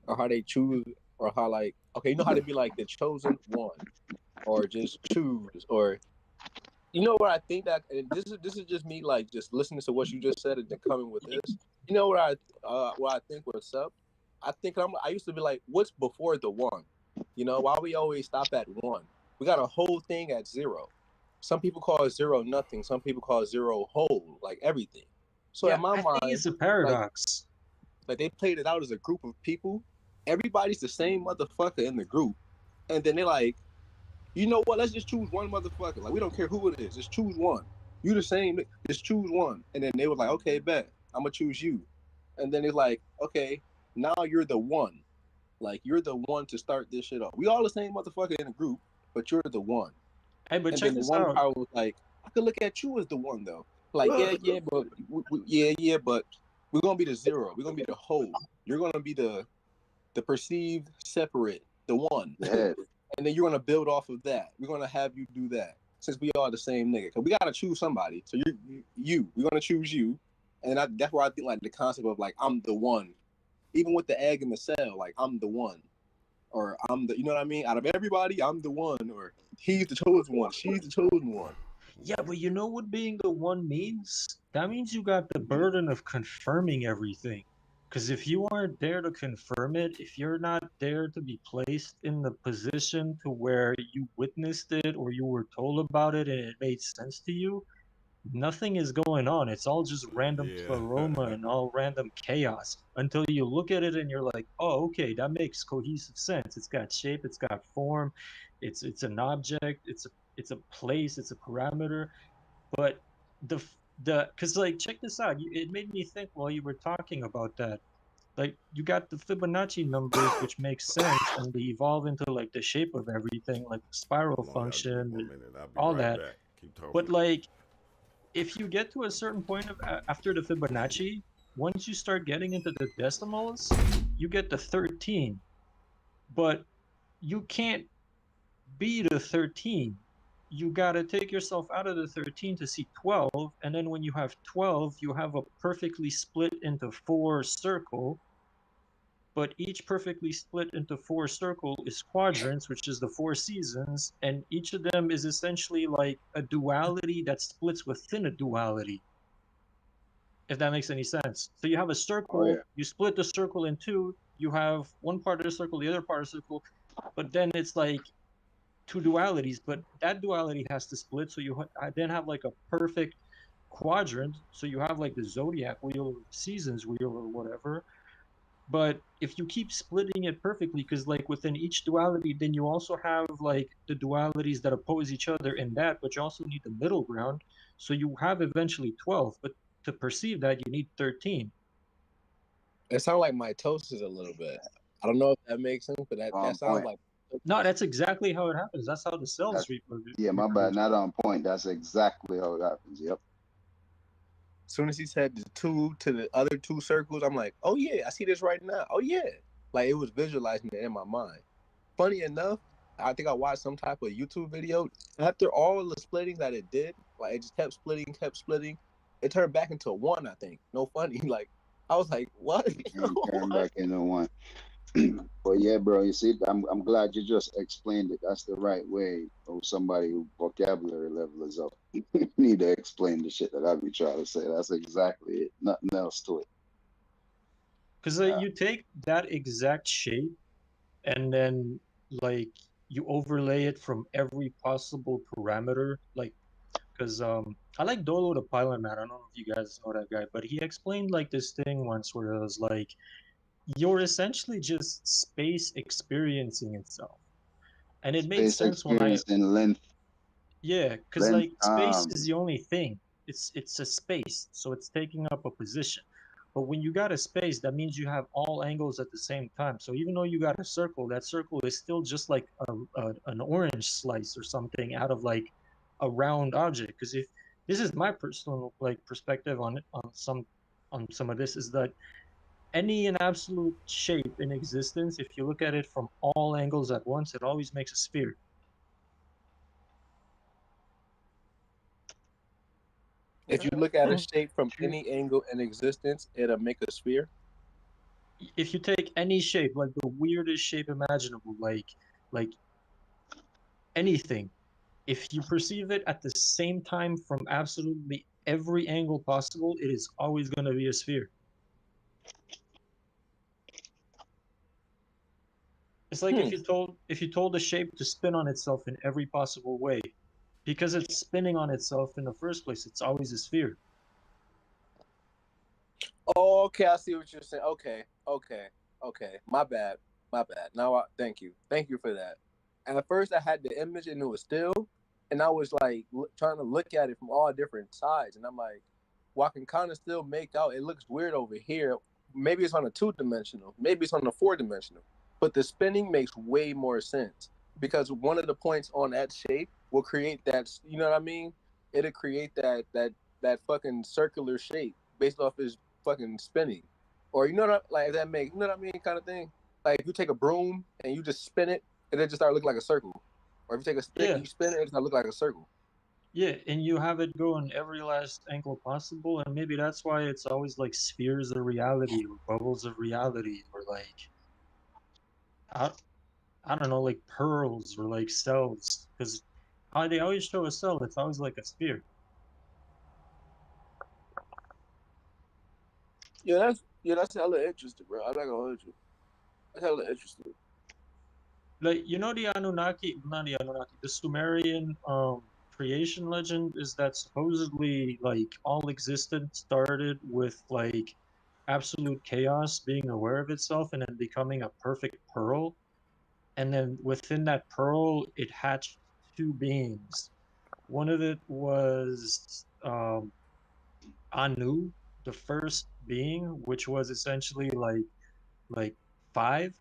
or how they choose, or how like okay, you know how to be like the chosen one, or just choose, or you know what I think that, and this is just me like just listening to what you just said and then coming with this. You know what I think what's up? I used to be like, what's before the one? You know, why we always stop at one? We got a whole thing at zero. Some people call zero nothing. Some people call zero whole, like everything. So in my mind, it's a paradox. Like they played it out as a group of people. Everybody's the same motherfucker in the group, and then they're like, you know what? Let's just choose one motherfucker. Like we don't care who it is. Just choose one. You the same. Just choose one. And then they were like, okay, bet. I'm gonna choose you. And then it's like, okay, now you're the one. Like you're the one to start this shit off. We all the same motherfucker in the group, but you're the one. Hey, but and check then this the one out. guy was like, I could look at you as the one though. Like yeah, but but we're gonna be the zero. We're gonna be the whole. You're gonna be the perceived separate, the one. Yeah. And then you're gonna build off of that. We're gonna have you do that since we are the same nigga. Cause we gotta choose somebody. So we're gonna choose you, and that's where I think like the concept of like I'm the one, even with the egg in the cell, like I'm the one, or I'm the, you know what I mean? Out of everybody, I'm the one, or he's the chosen one, she's the chosen one. Yeah, but you know what being the one means? That means you got the burden of confirming everything. Because if you aren't there to confirm it, if you're not there to be placed in the position to where you witnessed it or you were told about it and it made sense to you, nothing is going on. It's all just random pleroma and all random chaos until you look at it and you're like, oh, okay, that makes cohesive sense. It's got shape, it's got form, it's an object, it's a place, it's a parameter. But because like check this out, it made me think while you were talking about that, like you got the Fibonacci numbers, which makes sense, and they evolve into like the shape of everything, like the spiral function, and all that. But like, if you get to a certain point of after the Fibonacci, once you start getting into the decimals, you get the 13, but you can't be the 13. You gotta take yourself out of the 13 to see 12, and then when you have 12, you have a perfectly split into 4 circle, but each perfectly split into 4 circle is quadrants, which is the 4 seasons, and each of them is essentially like a duality that splits within a duality, if that makes any sense. So you have a circle, you split the circle in 2, you have one part of the circle, the other part of the circle, but then it's like 2 dualities, but that duality has to split, so you then have like a perfect quadrant, so you have like the zodiac wheel or seasons wheel or whatever. But if you keep splitting it perfectly, because like within each duality, then you also have like the dualities that oppose each other in that, but you also need the middle ground, so you have eventually 12, but to perceive that you need 13. It sounds like mitosis a little bit. I don't know if that makes sense, but that sounds like. No, that's exactly how it happens. That's how the cells reproduce. Yeah, my bad. Not on point. That's exactly how it happens. Yep. As soon as he said the 2 to the other 2 circles, I'm like, oh yeah, I see this right now. Oh yeah, Like it was visualizing it in my mind. Funny enough, I think I watched some type of YouTube video. After all the splitting that it did, like it just kept splitting. It turned back into one, I think. No funny. Like I was like, what? And turn back into one. But yeah, bro, you see, I'm glad you just explained it. That's the right way of somebody who vocabulary level is up. Need to explain the shit that I be trying to say. That's exactly it. Nothing else to it. Because you take that exact shape and then like you overlay it from every possible parameter, like because I like Dolo the Pilot Man. I don't know if you guys know that guy, but he explained like this thing once where it was like you're essentially just space experiencing itself, and it made Space sense when I experience in length. yeah, because Length like space is the only thing. It's a space, so it's taking up a position. But when you got a space, that means you have all angles at the same time. So even though you got a circle, that circle is still just like an orange slice or something out of like a round object. Because if this is my personal like perspective on it, on some of this is that any and absolute shape in existence, if you look at it from all angles at once, it always makes a sphere. If you look at a shape from any angle in existence, it'll make a sphere. If you take any shape, like the weirdest shape imaginable, like anything, if you perceive it at the same time from absolutely every angle possible, it is always going to be a sphere. It's like if you told a shape to spin on itself in every possible way, because it's spinning on itself in the first place, it's always a sphere. Oh, okay, I see what you're saying. Okay. My bad. Now, thank you for that. And at first, I had the image and it was still, and I was like trying to look at it from all different sides, and I'm like, well, I can kind of still make out. It looks weird over here. Maybe it's on a 2-dimensional. Maybe it's on a 4-dimensional. But the spinning makes way more sense because one of the points on that shape will create that. You know what I mean? It'll create that fucking circular shape based off his fucking spinning, or you know what like that make you know what I mean kind of thing. Like if you take a broom and you just spin it, and it just start looking like a circle, or if you take a stick and you spin it, it start look like a circle. Yeah, and you have it go in every last angle possible, and maybe that's why it's always like spheres of reality or bubbles of reality or like I don't know, like pearls or like cells, because how they always show a cell, it's always like a sphere. Yeah, that's hella interesting, bro. I'm not gonna hold you. That's hella interesting. Like you know the Anunnaki, not the Anunnaki, the Sumerian creation legend is that supposedly like all existence started with like absolute chaos being aware of itself and then becoming a perfect pearl, and then within that pearl it hatched two beings. One of it was Anu, the first being, which was essentially like five,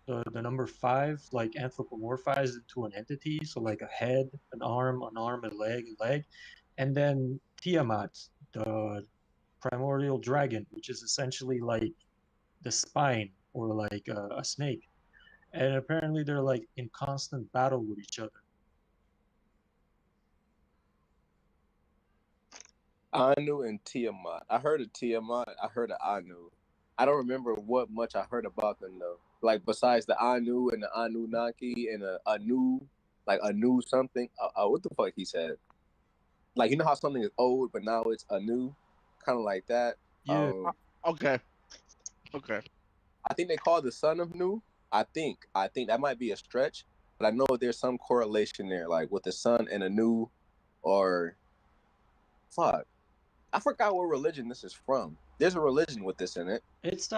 the number five, like anthropomorphized into an entity, so like a head, an arm, a leg, and then Tiamat, the primordial dragon, which is essentially like the spine or like a snake, and apparently they're like in constant battle with each other. Anu and Tiamat. I heard of Tiamat. I heard of Anu. I don't remember what much I heard about them though. Like besides the Anu and the Anunnaki and a Anu, like Anu something. What the fuck he said? Like you know how something is old, but now it's Anu, kind of like that. Yeah. Okay. I think they call the son of Nu. I think that might be a stretch, but I know there's some correlation there, like with the sun and Anu, or fuck. I forgot what religion this is from. There's a religion with this in it. It's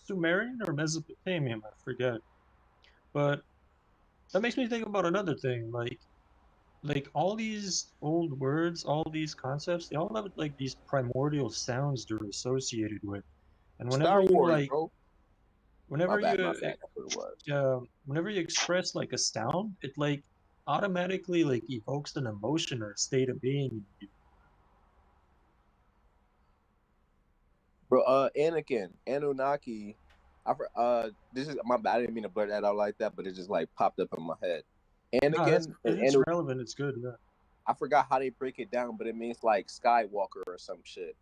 Sumerian or Mesopotamian, I forget. But that makes me think about another thing, like all these old words, all these concepts, they all have like these primordial sounds they're associated with. And whenever Star you Wars, like bro. whenever My bad, you that's what it was. whenever you express like a sound, it like automatically like evokes an emotion or a state of being in you. Bro, Anakin, Anunnaki, This is my bad. I didn't mean to blurt that out like that, but it just like popped up in my head. And No, again, it's relevant. It's good. Yeah. I forgot how they break it down, but it means like Skywalker or some shit,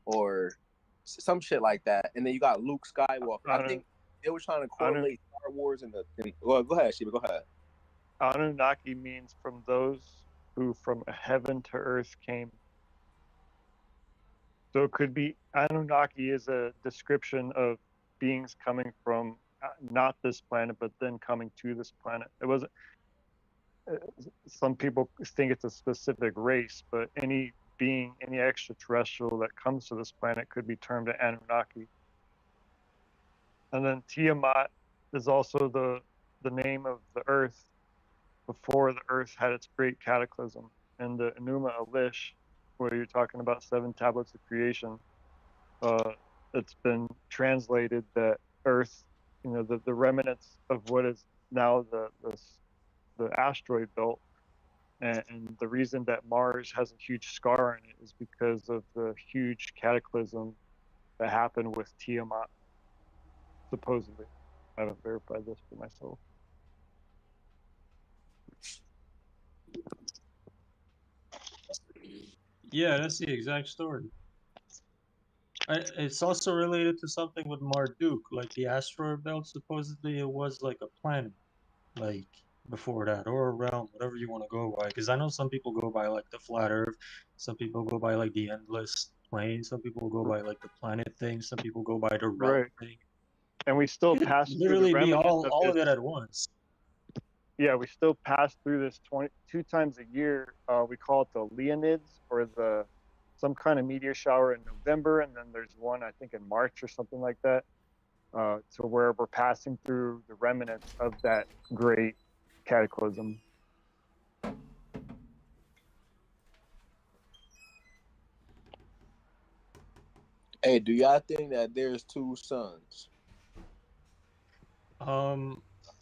or some shit like that. And then you got Luke Skywalker. I think they were trying to correlate Star Wars and the. Well, go ahead, Sheba. Go ahead. Anunnaki means from those who from heaven to earth came. So it could be Anunnaki is a description of beings coming from not this planet, but then coming to this planet. It wasn't. Some people think it's a specific race, but any being, any extraterrestrial that comes to this planet could be termed an Anunnaki. And then Tiamat is also the name of the earth before the earth had its great cataclysm. And the Enuma Elish, where you're talking about 7 tablets of creation, it's been translated that earth, the remnants of what is now the asteroid belt, and the reason that Mars has a huge scar on it is because of the huge cataclysm that happened with Tiamat, supposedly. I haven't verified this for myself. Yeah, that's the exact story. It's also related to something with Marduk, like the asteroid belt. Supposedly, it was like a planet, like before that, or a realm, whatever you want to go by. Because I know some people go by like the flat Earth, some people go by like the endless plane, some people go by like the planet thing, some people go by the realm thing. And we still pass through the Literally be remnants all of it at once. Yeah, we still pass through this 22 times a year. We call it the Leonids, or some kind of meteor shower in November, and then there's one I think in March or something like that, to where we're passing through the remnants of that great cataclysm. Hey, do y'all think that there's 2 suns?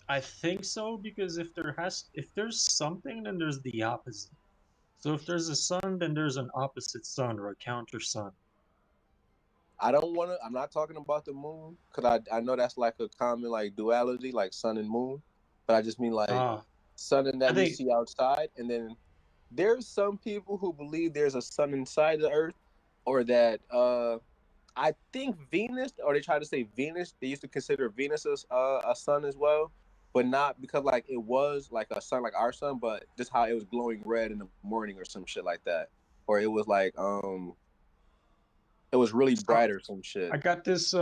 I think so, because if there's something, then there's the opposite. So if there's a sun, then there's an opposite sun or a counter sun. I'm not talking about the moon, because I know that's like a common like duality, like sun and moon. But I just mean like sun that we see outside. And then there's some people who believe there's a sun inside the earth, or that I think Venus, or they try to say Venus, they used to consider Venus as a sun as well. But not because like it was like a sun like our sun, but just how it was glowing red in the morning or some shit like that. Or it was like it was really bright or some shit. I got this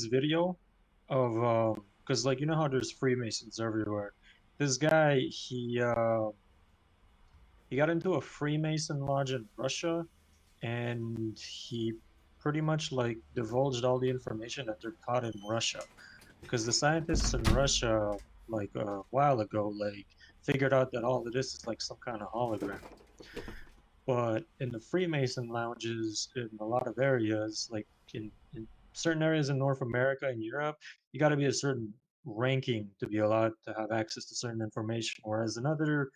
video of because like you know how there's Freemasons everywhere. This guy he got into a Freemason lodge in Russia, and he pretty much like divulged all the information that they're caught in Russia, because the scientists in Russia like a while ago like figured out that all of this is like some kind of hologram. But in the Freemason lounges in a lot of areas, like in certain areas in North America and Europe, you got to be a certain ranking to be allowed to have access to certain information. Whereas in other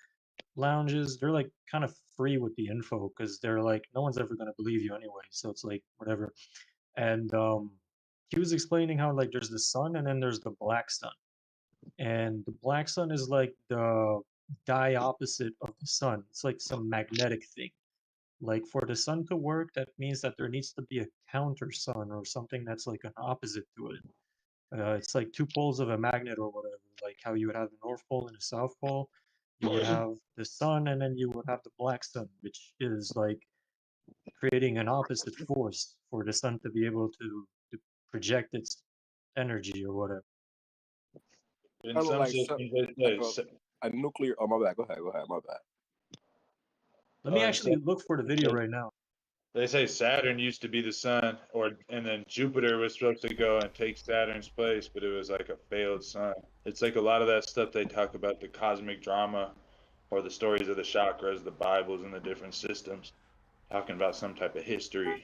lounges, they're like kind of free with the info, because they're like, no one's ever going to believe you anyway. So it's like, whatever. And he was explaining how like there's the sun and then there's the black sun. And the black sun is like the opposite of the sun. It's like some magnetic thing. Like for the sun to work, that means that there needs to be a counter sun or something that's like an opposite to it. It's like 2 poles of a magnet or whatever. Like how you would have the North Pole and the South Pole, you would have the sun, and then you would have the black sun, which is like creating an opposite force for the sun to be able to project its energy or whatever. In some like systems, a nuclear. Oh, my bad. Go ahead. My bad. Let me actually look for the video right now. They say Saturn used to be the sun, and then Jupiter was supposed to go and take Saturn's place, but it was like a failed sun. It's like a lot of that stuff they talk about, the cosmic drama, or the stories of the chakras, the Bibles, and the different systems, talking about some type of history.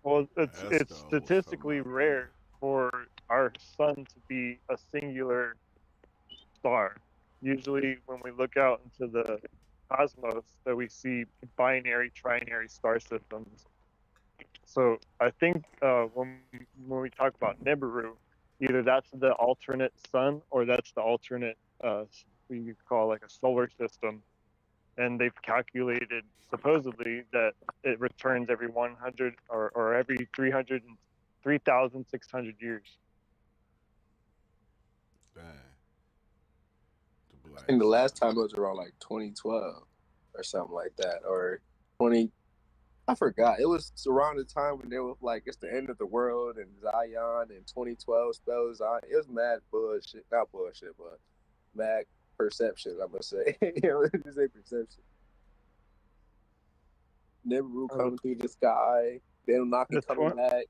Well, it's statistically rare for our sun to be a singular star. Usually, when we look out into the cosmos, that we see binary, trinary star systems. So I think when we talk about Nibiru, Either that's the alternate sun or that's the alternate, we could call like a solar system. And they've calculated supposedly that it returns every 100 or every 3,600 years. Dang. I think the last time it was around like 2012 or something like that, or 20. I forgot. It was around the time when they were like, it's the end of the world and Zion and 2012 spells Zion. It was mad bullshit. Not bullshit, but mad perception, I'm going to say. Just say perception. Nibiru coming through the sky. Anunnaki coming back.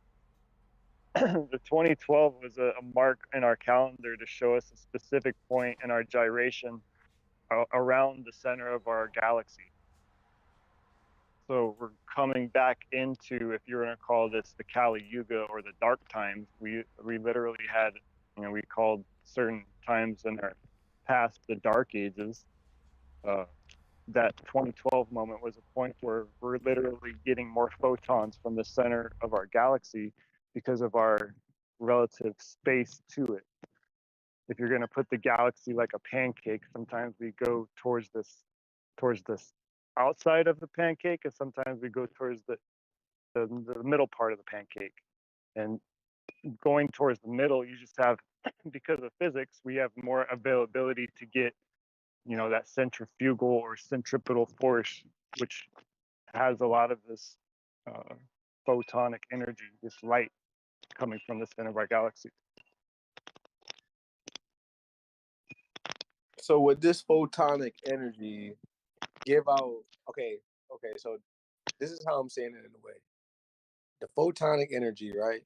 The 2012 was a mark in our calendar to show us a specific point in our gyration around the center of our galaxy. So we're coming back into, if you're going to call this the Kali Yuga or the dark times, we literally had, we called certain times in our past the dark ages. That 2012 moment was a point where we're literally getting more photons from the center of our galaxy because of our relative space to it. If you're going to put the galaxy like a pancake, sometimes we go towards this outside of the pancake, and sometimes we go towards the middle part of the pancake. And going towards the middle, you just have, because of physics, we have more availability to get, that centrifugal or centripetal force, which has a lot of this photonic energy, this light coming from the center of our galaxy. So would this photonic energy give out, okay, so this is how I'm saying it in a way. The photonic energy, right,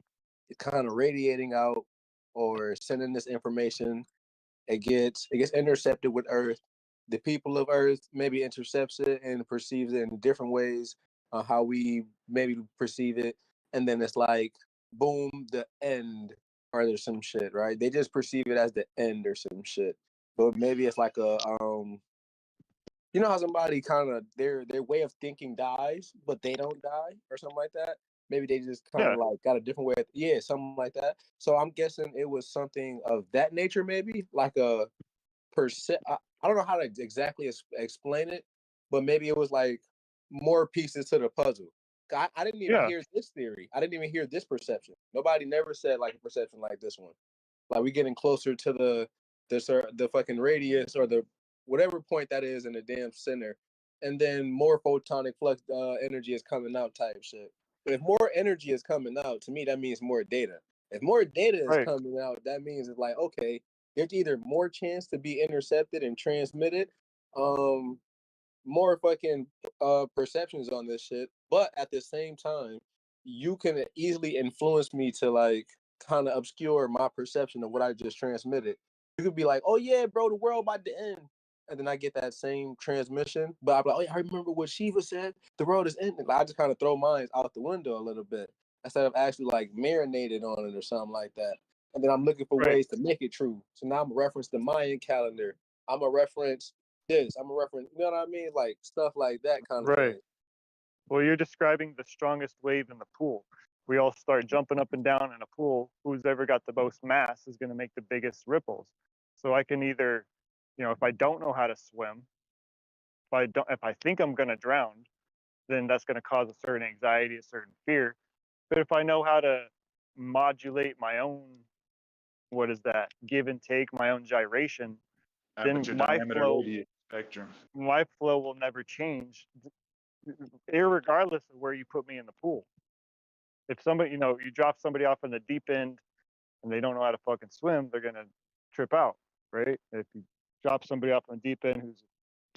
it's kind of radiating out or sending this information. It gets intercepted with Earth. The people of Earth maybe intercepts it and perceives it in different ways, how we maybe perceive it. And then it's like, boom, the end, or there's some shit, right? They just perceive it as the end or some shit. But maybe it's like a, how somebody kind of, their way of thinking dies, but they don't die or something like that. Maybe they just kind of like got a different way of, something like that. So I'm guessing it was something of that nature, maybe like a I don't know how to exactly explain it, but maybe it was like more pieces to the puzzle. I didn't even hear this theory. I didn't even hear this perception. Nobody never said like a perception like this one. Like we getting closer to the fucking radius or the whatever point that is in the damn center, and then more photonic flux energy is coming out type shit. But if more energy is coming out, to me that means more data. If more data is coming out, that means it's like, okay, there's either more chance to be intercepted and transmitted, more fucking perceptions on this shit. But at the same time, you can easily influence me to like kind of obscure my perception of what I just transmitted. You could be like, oh yeah, bro, the world about to end. And then I get that same transmission. But I'm like, oh yeah, I remember what Shiva said. The world is ending. Like, I just kind of throw mine out the window a little bit instead of actually like marinated on it or something like that. And then I'm looking for ways to make it true. So now I'm a reference the Mayan calendar. I'm a reference this. I'm a reference, you know what I mean? Like stuff like that kind of thing. Well, you're describing the strongest wave in the pool. We all start jumping up and down in a pool. Who's ever got the most mass is going to make the biggest ripples. So I can either, if I don't know how to swim, if I think I'm going to drown, then that's going to cause a certain anxiety, a certain fear. But if I know how to modulate my own, give and take, my own gyration, then my flow will never change, irregardless of where you put me in the pool. If somebody, you drop somebody off in the deep end and they don't know how to fucking swim, they're going to trip out, right? If you drop somebody off in the deep end who's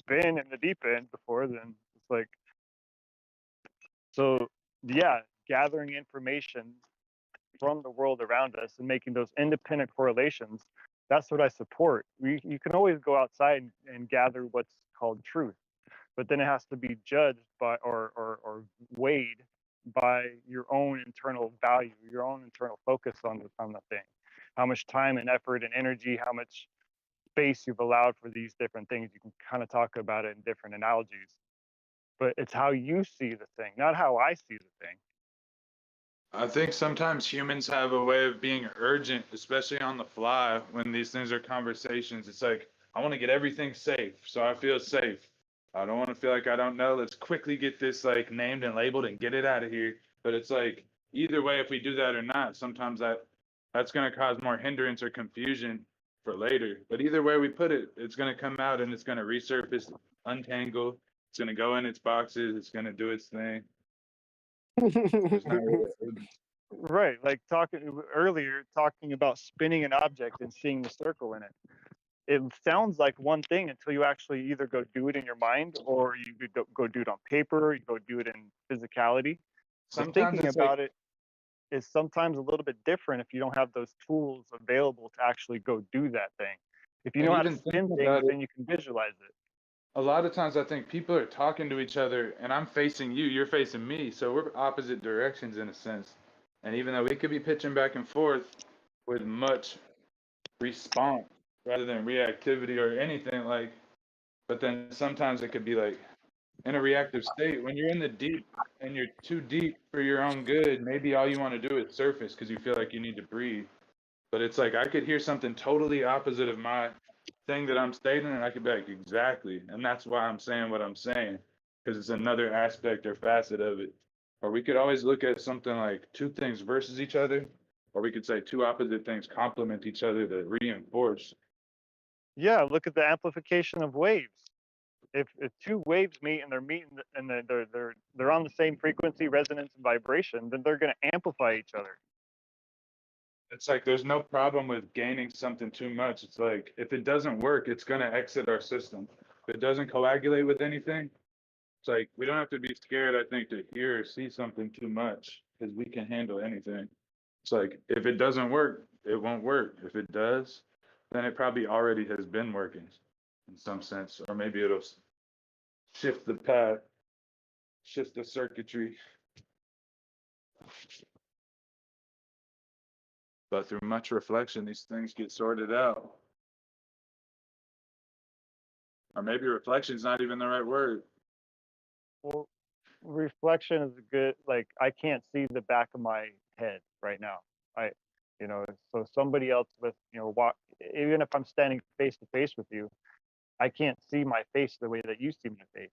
been in the deep end before, then it's like, so yeah, gathering information from the world around us and making those independent correlations, that's what I support. You can always go outside and gather what's called truth, but then it has to be judged by or weighed by your own internal value, your own internal focus on the thing. How much time and effort and energy, how much space you've allowed for these different things. You can kind of talk about it in different analogies, but it's how you see the thing, not how I see the thing. I think sometimes humans have a way of being urgent, especially on the fly when these things are conversations. It's like, I want to get everything safe, so I feel safe. I don't want to feel like I don't know. Let's quickly get this like named and labeled and get it out of here. But it's like either way, if we do that or not, sometimes that's going to cause more hindrance or confusion for later. But either way we put it, it's going to come out and it's going to resurface, untangle. It's going to go in its boxes. It's going to do its thing. Right, like talking about spinning an object and seeing the circle in it. It sounds like one thing until you actually either go do it in your mind or you go do it on paper, you go do it in physicality. So thinking about it is sometimes a little bit different if you don't have those tools available to actually go do that thing. If you know how to spin things, then you can visualize it. A lot of times I think people are talking to each other and I'm facing you, you're facing me. So we're opposite directions in a sense. And even though we could be pitching back and forth with much response rather than reactivity or anything like, but then sometimes it could be like in a reactive state when you're in the deep and you're too deep for your own good. Maybe all you want to do is surface because you feel like you need to breathe. But it's like I could hear something totally opposite of my thing that I'm stating, and I could be like, exactly. And that's why I'm saying what I'm saying, because it's another aspect or facet of it. Or we could always look at something like two things versus each other, or we could say two opposite things complement each other to reinforce. Yeah, look at the amplification of waves. If two waves meet and they're meeting and they're on the same frequency, resonance, and vibration, then they're going to amplify each other. It's like there's no problem with gaining something too much. It's like if it doesn't work, it's going to exit our system. If it doesn't coagulate with anything, it's like we don't have to be scared, I think, to hear or see something too much because we can handle anything. It's like if it doesn't work, it won't work. If it does, then it probably already has been working in some sense, or maybe it'll shift the path, shift the circuitry. But through much reflection, these things get sorted out. Or maybe reflection is not even the right word. Well, reflection is good. Like I can't see the back of my head right now. So somebody else with, even if I'm standing face to face with you, I can't see my face the way that you see my face.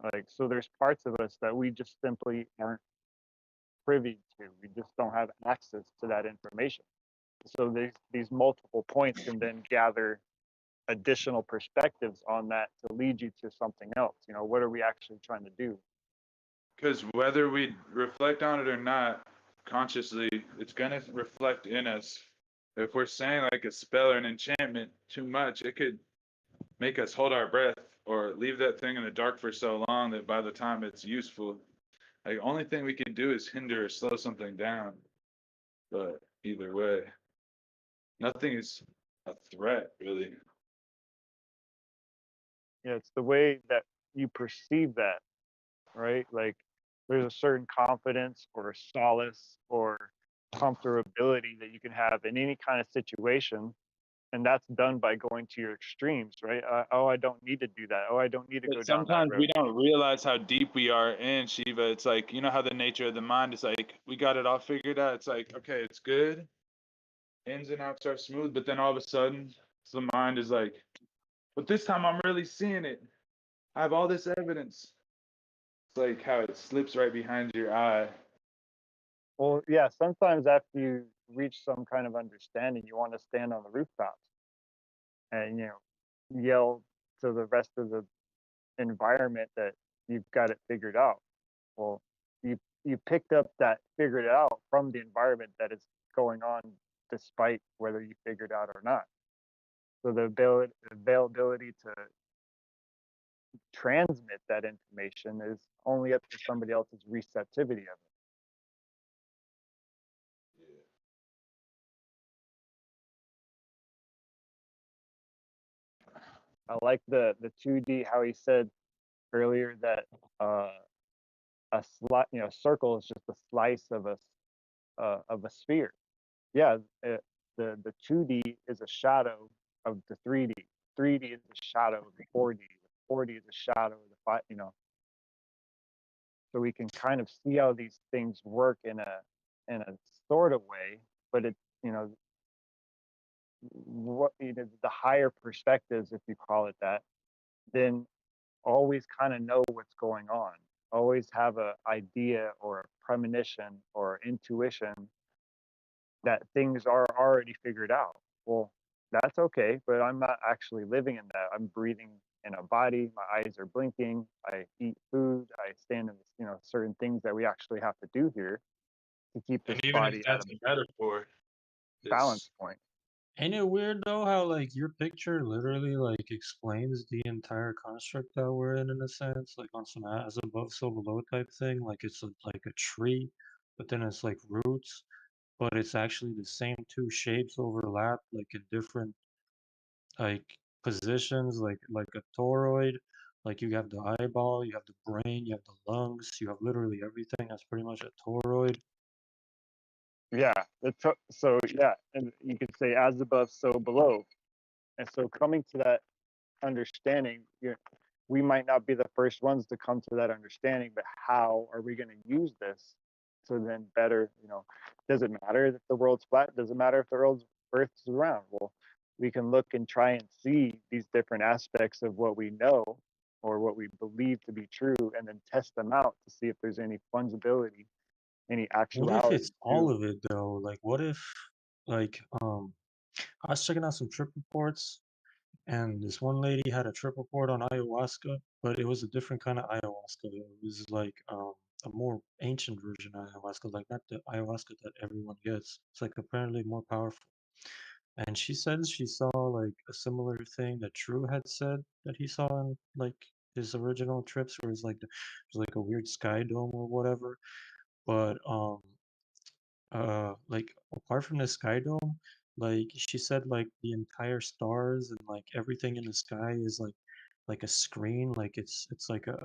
Like, so there's parts of us that we just simply aren't privy to. We just don't have access to that information. So these multiple points can then gather additional perspectives on that to lead you to something else. What are we actually trying to do? Because whether we reflect on it or not consciously, it's going to reflect in us. If we're saying like a spell or an enchantment too much, it could make us hold our breath or leave that thing in the dark for so long that by the time it's useful, like only thing we can do is hinder or slow something down. But either way, nothing is a threat, really. Yeah, it's the way that you perceive that, right? Like there's a certain confidence or solace or comfortability that you can have in any kind of situation. And that's done by going to your extremes, right? I don't need to do that. I don't need to go down that Sometimes road. we don't realize how deep we are in Shiva. It's like, how the nature of the mind is like, we got it all figured out. It's like, okay, it's good. Ins and outs are smooth. But then all of a sudden, the mind is like, but this time I'm really seeing it. I have all this evidence. It's like how it slips right behind your eye. Well, yeah, sometimes after you reach some kind of understanding, you want to stand on the rooftops and, yell to the rest of the environment that you've got it figured out. Well, you picked up that figured it out from the environment that is going on despite whether you figured out or not. So the availability to transmit that information is only up to somebody else's receptivity of it. I like the 2D how he said earlier that circle is just a slice of a sphere. Yeah, the 2D is a shadow of the 3D. 3D is a shadow of the 4D. The 4D is a shadow of the 5. so we can kind of see how these things work in a sort of way. But it, you know, what, you know, the higher perspectives, if you call it that, then always kind of know what's going on. Always have a idea or a premonition or intuition that things are already figured out. Well, that's okay, but I'm not actually living in that. I'm breathing in a body. My eyes are blinking. I eat food. I stand in, you know, certain things that we actually have to do here to keep this And even if body at that's a a metaphor, balance it's point. Ain't it weird though how like your picture literally like explains the entire construct that we're in a sense, like on some as above so below type thing, like it's like a tree, but then it's like roots, but it's actually the same two shapes overlap like in different like positions, like a toroid, like you have the eyeball, you have the brain, you have the lungs, you have literally everything that's pretty much a toroid. Yeah. So yeah, and you could say as above, so below. And so coming to that understanding, we might not be the first ones to come to that understanding, but how are we going to use this to then better, you know, does it matter if the world's flat? Does it matter if the earth's round? Well, we can look and try and see these different aspects of what we know or what we believe to be true, and then test them out to see if there's any fungibility, any What if actuality it's all to. of it though? Like what if like I was checking out some trip reports and this one lady had a trip report on ayahuasca, but it was a different kind of ayahuasca. It was like a more ancient version of ayahuasca, like not the ayahuasca that everyone gets. It's like apparently more powerful. And she says she saw like a similar thing that True had said that he saw in like his original trips, where it's like there's like a weird sky dome or whatever. But like apart from the sky dome, like she said like the entire stars and like everything in the sky is like a screen, like it's like a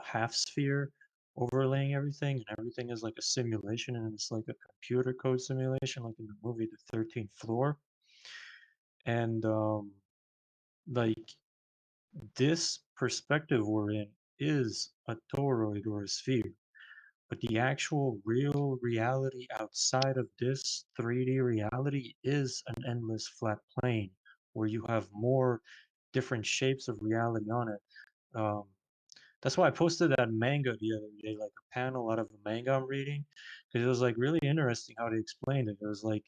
half sphere overlaying everything, and everything is like a simulation, and it's like a computer code simulation like in the movie The 13th Floor. And like this perspective we're in is a toroid or a sphere, but the actual real reality outside of this 3D reality is an endless flat plane where you have more different shapes of reality on it. Um, that's why I posted that manga the other day, like a panel out of a manga I'm reading, because it was like really interesting how they explained it. It was like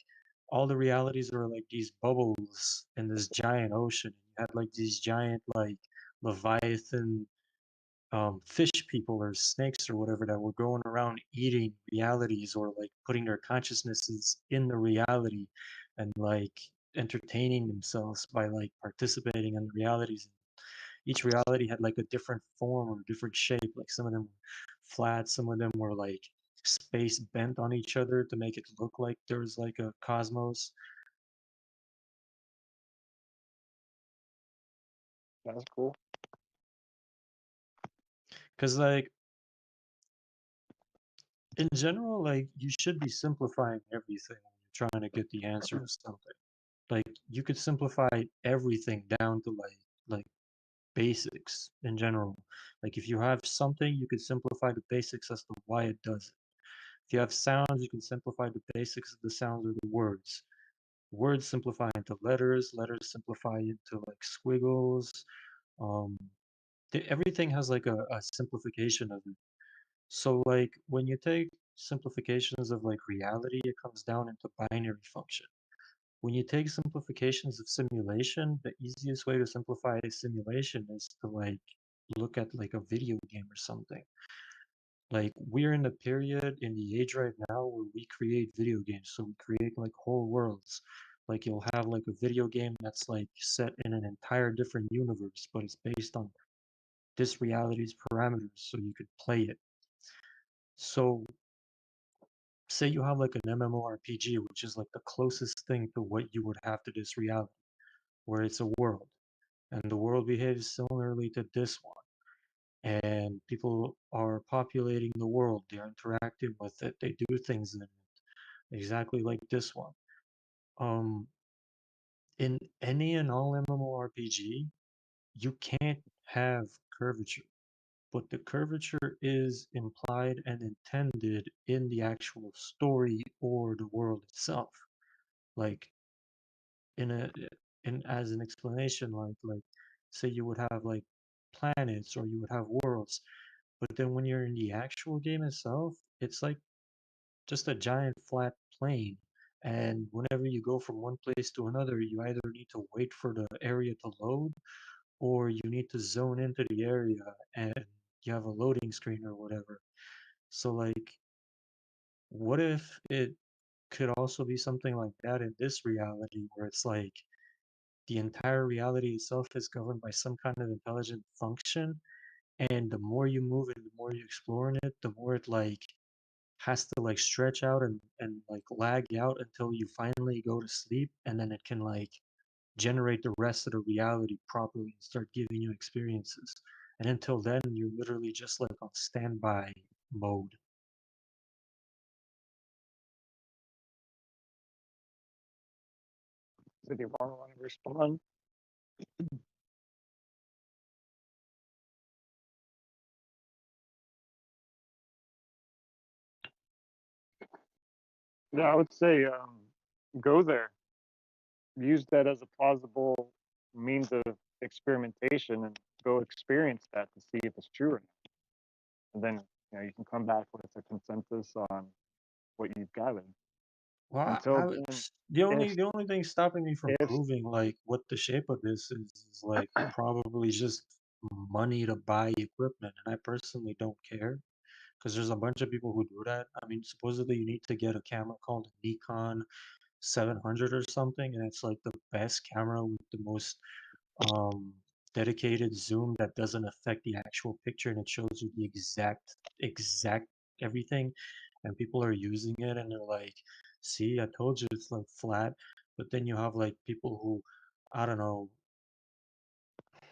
all the realities were like these bubbles in this giant ocean. You had like these giant like Leviathan fish people or snakes or whatever that were going around eating realities or like putting their consciousnesses in the reality and like entertaining themselves by like participating in the realities. Each reality had like a different form or different shape. Like some of them were flat, some of them were like space bent on each other to make it look like there was like a cosmos. That's cool. Because like in general, like you should be simplifying everything when you're trying to get the answer to something. Like you could simplify everything down to like basics in general. Like if you have something, you could simplify the basics as to why it does it. If you have sounds, you can simplify the basics of the sounds or the words. Words simplify into letters, letters simplify into like squiggles. Um, everything has like a simplification of it. So like when you take simplifications of like reality, it comes down into binary function. When you take simplifications of simulation, the easiest way to simplify a simulation is to like look at like a video game or something. Like we're in a period in the age right now where we create video games. So we create like whole worlds. Like you'll have like a video game that's like set in an entire different universe, but it's based on this reality's parameters, so you could play it. So say you have like an MMORPG, which is like the closest thing to what you would have to this reality, where it's a world, and the world behaves similarly to this one, and people are populating the world, they're interacting with it, they do things in it exactly like this one. Um, in any and all MMORPG, you can't have curvature. but the curvature is implied and intended in the actual story or the world itself. Like in a in as an explanation, like say you would have like planets or you would have worlds, but then when you're in the actual game itself, it's like just a giant flat plane. And whenever you go from one place to another, you either need to wait for the area to load or you need to zone into the area and you have a loading screen or whatever. So, like, what if it could also be something like that in this reality where it's like the entire reality itself is governed by some kind of intelligent function, and the more you move and the more you explore in it, the more it like has to like stretch out and like lag out until you finally go to sleep, and then it can like generate the rest of the reality properly and start giving you experiences. And until then, you're literally just like on standby mode. Did you want to respond? Yeah, I would say go there. Use that as a plausible means of experimentation and go experience that to see if it's true or not. And then you can come back with a consensus on what you've gathered. Well, Until then, the only thing stopping me from proving like what the shape of this is like probably just money to buy equipment, and I personally don't care because there's a bunch of people who do that. I mean, supposedly you need to get a camera called a Nikon 700 or something, and it's like the best camera with the most dedicated zoom that doesn't affect the actual picture, and it shows you the exact everything. And people are using it and they're like, see, I told you it's like flat. But then you have like people who, I don't know.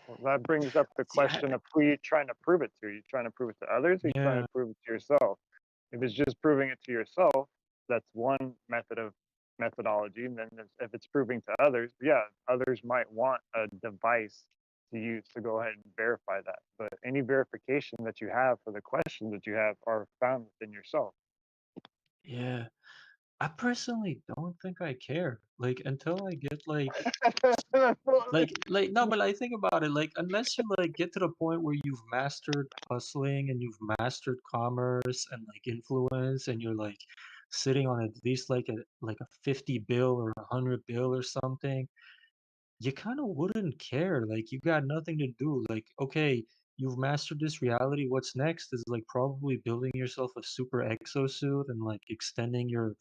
Well, that brings up the question of who you're trying to prove it to. Are you trying to prove it to others, or are you trying to prove it to yourself? If it's just proving it to yourself, that's one methodology. And then if it's proving to others, yeah, others might want a device to use to go ahead and verify that. But any verification that you have for the questions that you have are found within yourself. Yeah, I personally don't think I care. Like until I get like no, but I think about it, like unless you like get to the point where you've mastered hustling and you've mastered commerce and like influence and you're like sitting on at least like a 50 bill or 100 bill or something, you kind of wouldn't care. Like you got nothing to do. Like, okay, you've mastered this reality. What's next is like probably building yourself a super exosuit and like extending your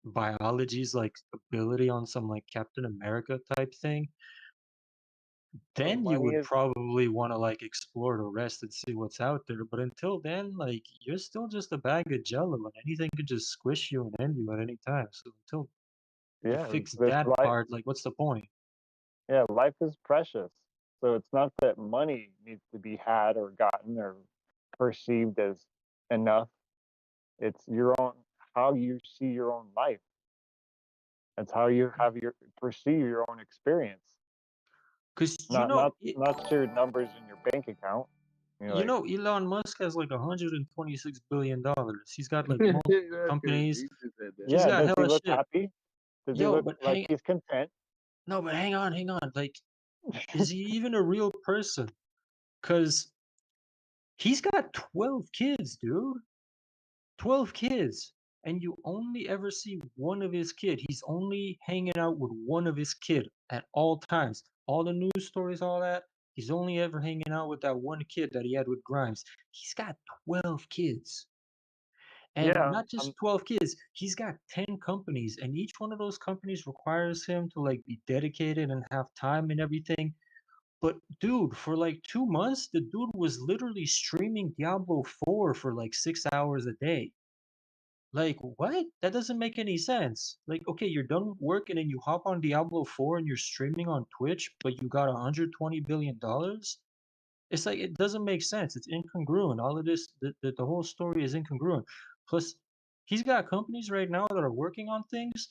biology's like ability on some like Captain America type thing. Then you would probably want to like explore the rest and see what's out there. But until then, like you're still just a bag of jello and anything could just squish you and end you at any time. So until you fix that part, like what's the point? Yeah, life is precious. So it's not that money needs to be had or gotten or perceived as enough. It's your own, how you see your own life. It's how you have perceive your own experience. Because not your numbers in your bank account. You know, Elon Musk has like $126 billion. He's got like multiple companies. He's got hella shit. Happy? Does he look like he's content? No, but hang on. Like, is he even a real person? Because he's got 12 kids, dude. 12 kids. And you only ever see one of his kid. He's only hanging out with one of his kid at all times. All the news stories, all that. He's only ever hanging out with that one kid that he had with Grimes. He's got 12 kids. And not just 12 kids, he's got 10 companies, and each one of those companies requires him to like be dedicated and have time and everything. But dude, for like 2 months, the dude was literally streaming Diablo 4 for like 6 hours a day. Like, what? That doesn't make any sense. Like, okay, you're done working and you hop on Diablo 4 and you're streaming on Twitch, but you got $120 billion? It's like, it doesn't make sense. It's incongruent. All of this, the whole story is incongruent. Plus, he's got companies right now that are working on things.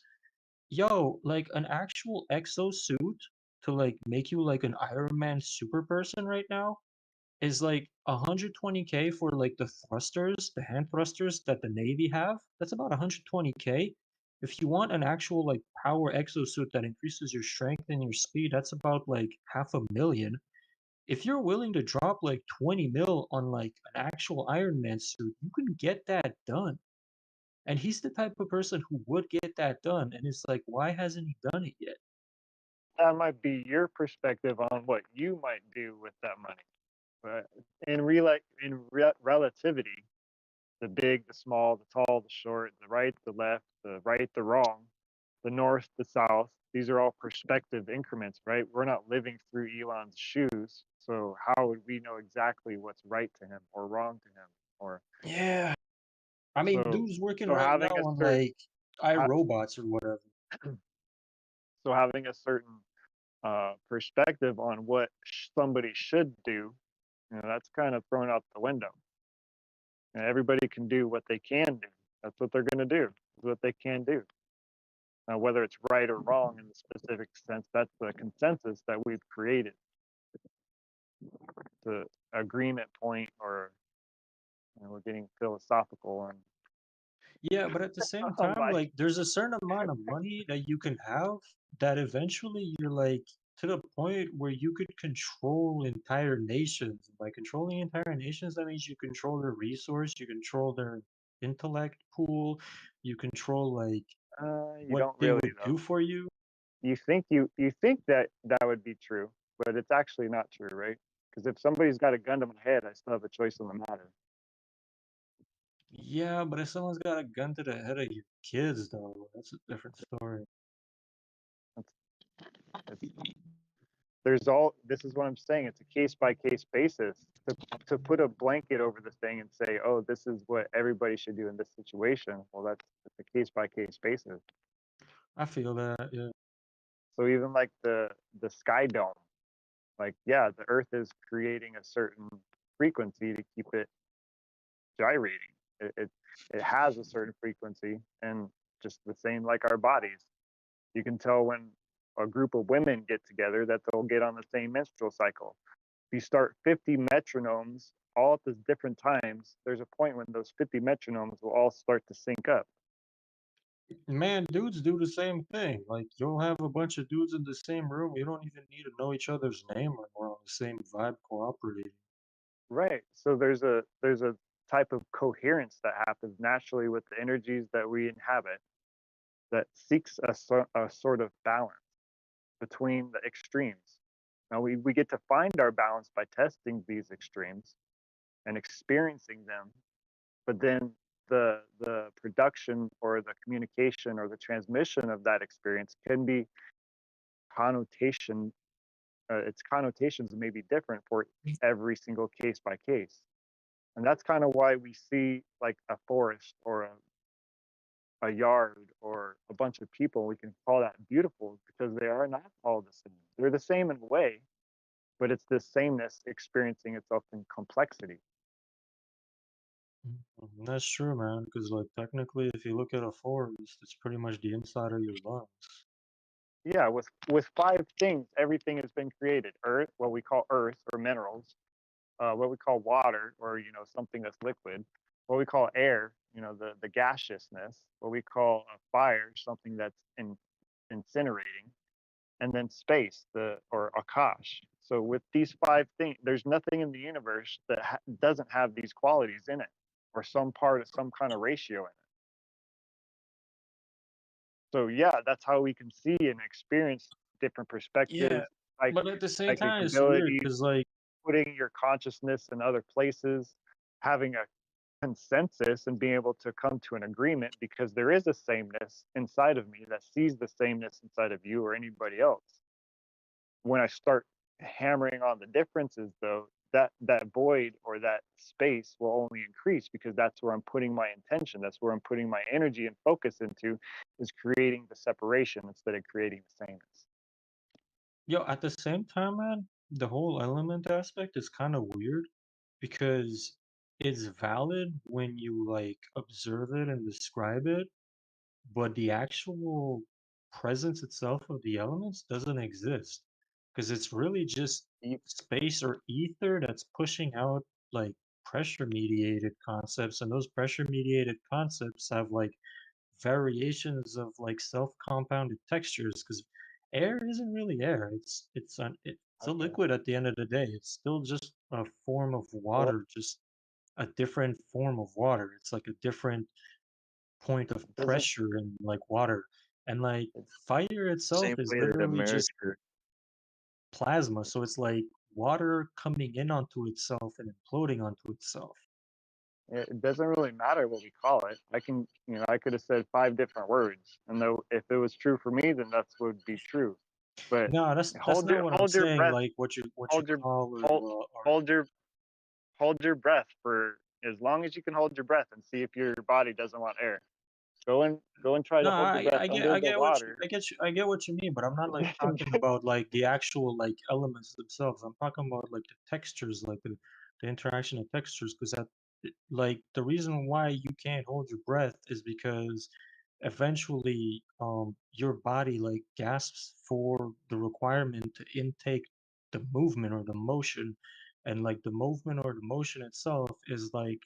Yo, like an actual exosuit to like make you like an Iron Man super person right now is like 120K for like the thrusters, the hand thrusters that the Navy have. That's about 120K. If you want an actual like power exosuit that increases your strength and your speed, that's about like 500,000. If you're willing to drop like 20 mil on like an actual Iron Man suit, you can get that done. And he's the type of person who would get that done. And it's like, why hasn't he done it yet? That might be your perspective on what you might do with that money. But relativity, the big, the small, the tall, the short, the right, the left, the right, the wrong, the north, the south, these are all perspective increments, right? We're not living through Elon's shoes. So how would we know exactly what's right to him or wrong to him? Or yeah, I mean, so, dude's working so right having now a on certain, like iRobots or whatever. so having a certain perspective on what somebody should do, that's kind of thrown out the window. And everybody can do what they can do. That's what they're going to do. Is what they can do. Now, whether it's right or wrong in the specific sense, that's the consensus that we've created. The agreement point, or we're getting philosophical and Yeah, but at the same time, like there's a certain amount of money that you can have that eventually you're like to the point where you could control entire nations. By controlling entire nations, that means you control their resource, you control their intellect pool, you control like you what don't they really would though. do for you. You think that would be true, but it's actually not true, right? Because if somebody's got a gun to my head, I still have a choice in the matter. Yeah, but if someone's got a gun to the head of your kids, though, that's a different story. This is what I'm saying. It's a case by case basis. To put a blanket over the thing and say, oh, this is what everybody should do in this situation. Well, that's a case by case basis. I feel that, yeah. So even like the sky dome, like, yeah, the Earth is creating a certain frequency to keep it gyrating. It has a certain frequency, and just the same like our bodies. You can tell when a group of women get together that they'll get on the same menstrual cycle. If you start 50 metronomes all at the different times, there's a point when those 50 metronomes will all start to sync up. Man, dudes do the same thing. Like, you'll have a bunch of dudes in the same room. You don't even need to know each other's name when we're on the same vibe cooperating. Right. So there's a type of coherence that happens naturally with the energies that we inhabit that seeks a sort of balance between the extremes. Now we get to find our balance by testing these extremes and experiencing them, but then the production or the communication or the transmission of that experience can be its connotations may be different for every single case by case. And that's kind of why we see like a forest or a yard or a bunch of people, we can call that beautiful because they are not all the same. They're the same in a way, but it's this sameness experiencing itself in complexity. That's true, man. Because, like, technically, if you look at a forest, it's pretty much the inside of your lungs. Yeah, with 5 things, everything has been created. Earth, what we call earth or minerals, what we call water or something that's liquid, what we call air, the gaseousness, what we call a fire, something that's incinerating, and then space, or akash. So with these 5 things, there's nothing in the universe that doesn't have these qualities in it, or some part of some kind of ratio in it. So yeah, that's how we can see and experience different perspectives. Yeah, but at the same psychic time, it's weird abilities, because, like, putting your consciousness in other places, having a consensus and being able to come to an agreement because there is a sameness inside of me that sees the sameness inside of you or anybody else. When I start hammering on the differences, though, that void or that space will only increase because that's where I'm putting my intention. That's where I'm putting my energy and focus into, is creating the separation instead of creating the sameness. yo, at the same time, man, the whole element aspect is kind of weird because it's valid when you like observe it and describe it, but the actual presence itself of the elements doesn't exist. because it's really just space or ether that's pushing out like pressure mediated concepts, and those pressure mediated concepts have like variations of like self-compounded textures, because air isn't really air. It's a liquid at the end of the day. It's still just a form of water, just a different form of water. It's like a different point of pressure in like water. And like fire itself Same is way that literally just America. plasma. So it's like water coming in onto itself and imploding onto itself. It doesn't really matter what we call it. I could have said 5 different words, and though if it was true for me, then that's what would be true. But No, that's not what I'm hold your saying. breath, Like what you hold your call hold hold your hold your breath for as long as you can hold your breath and see if your body doesn't want air. Go and try no, to hold your breath I get under I the get what you water. I get what you mean, but I'm not like talking about like the actual like elements themselves. I'm talking about like the textures, like the interaction of textures, because that like the reason why you can't hold your breath is because eventually your body like gasps for the requirement to intake the movement or the motion, and like the movement or the motion itself is like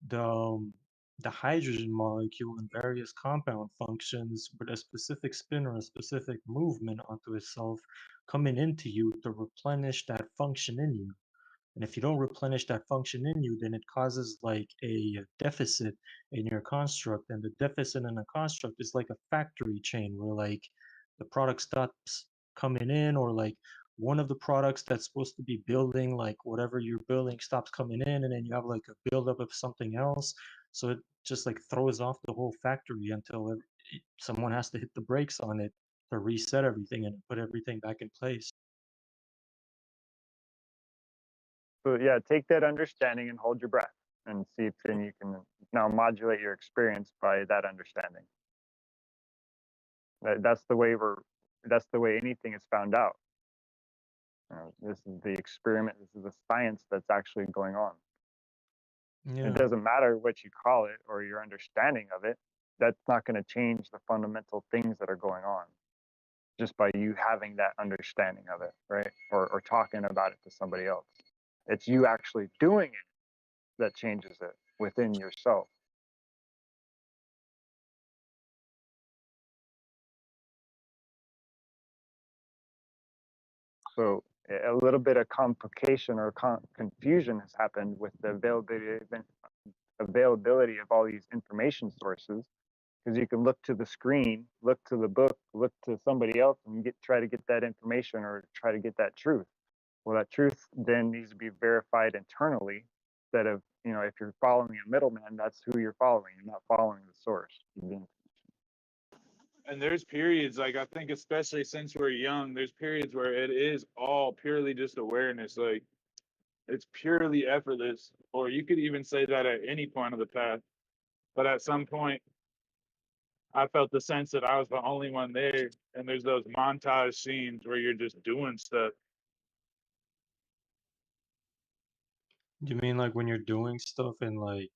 the hydrogen molecule in various compound functions with a specific spin or a specific movement onto itself coming into you to replenish that function in you. And if you don't replenish that function in you, then it causes like a deficit in your construct. And the deficit in a construct is like a factory chain where like the product stops coming in, or like one of the products that's supposed to be building like whatever you're building stops coming in, and then you have like a buildup of something else. So it just like throws off the whole factory until someone has to hit the brakes on it to reset everything and put everything back in place. So yeah, take that understanding and hold your breath and see if then you can now modulate your experience by that understanding. That's the way anything is found out. This is the experiment. This is the science that's actually going on. Yeah. It doesn't matter what you call it or your understanding of it. That's not going to change the fundamental things that are going on just by you having that understanding of it, right? Or talking about it to somebody else. It's you actually doing it that changes it within yourself. So a little bit of complication or confusion has happened with the availability of all these information sources, because you can look to the screen, look to the book, look to somebody else, and try to get that information or try to get that truth. Well, that truth then needs to be verified internally, instead of, if you're following a middleman, that's who you're following. You're not following the source. And there's periods, like I think especially since we're young, there's periods where it is all purely just awareness. Like it's purely effortless. Or you could even say that at any point of the path. But at some point, I felt the sense that I was the only one there. And there's those montage scenes where you're just doing stuff. You mean like when you're doing stuff and like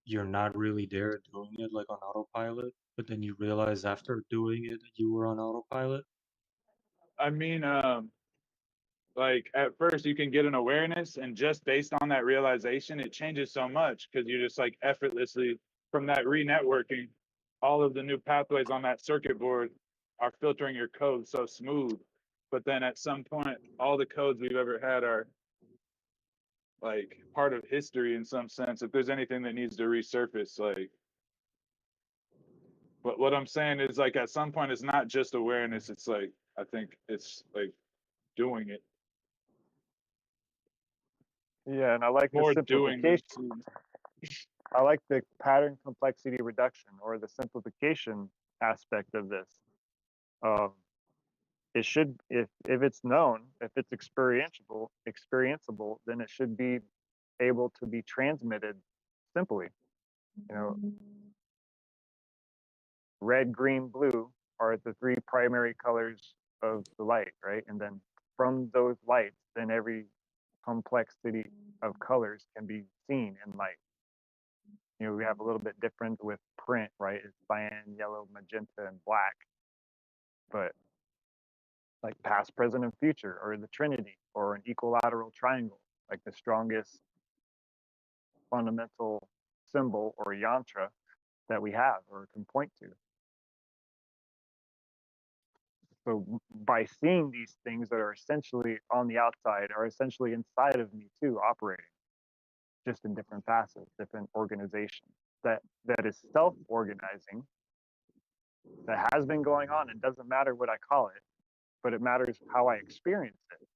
you're not really there doing it like on autopilot, but then you realize after doing it that you were on autopilot? I mean, like at first you can get an awareness, and just based on that realization, it changes so much because you're just like effortlessly from that re-networking, all of the new pathways on that circuit board are filtering your code so smooth. But then at some point, all the codes we've ever had are like part of history in some sense. If there's anything that needs to resurface, like, but what I'm saying is like at some point it's not just awareness. It's like I think it's like doing it. Yeah, and I like the More doing than simplification. I like the pattern complexity reduction, or the simplification aspect of this. It should, if it's known, if it's experienceable, then it should be able to be transmitted simply. Red, green, blue are the 3 primary colors of the light, right? And then from those lights, then every complexity of colors can be seen in light. We have a little bit different with print, right? It's cyan, yellow, magenta, and black. But like past, present, and future, or the Trinity, or an equilateral triangle, like the strongest fundamental symbol or yantra that we have or can point to. So by seeing these things that are essentially on the outside are essentially inside of me too, operating just in different facets, different organizations that is self-organizing, that has been going on. It doesn't matter what I call it, but it matters how I experience it.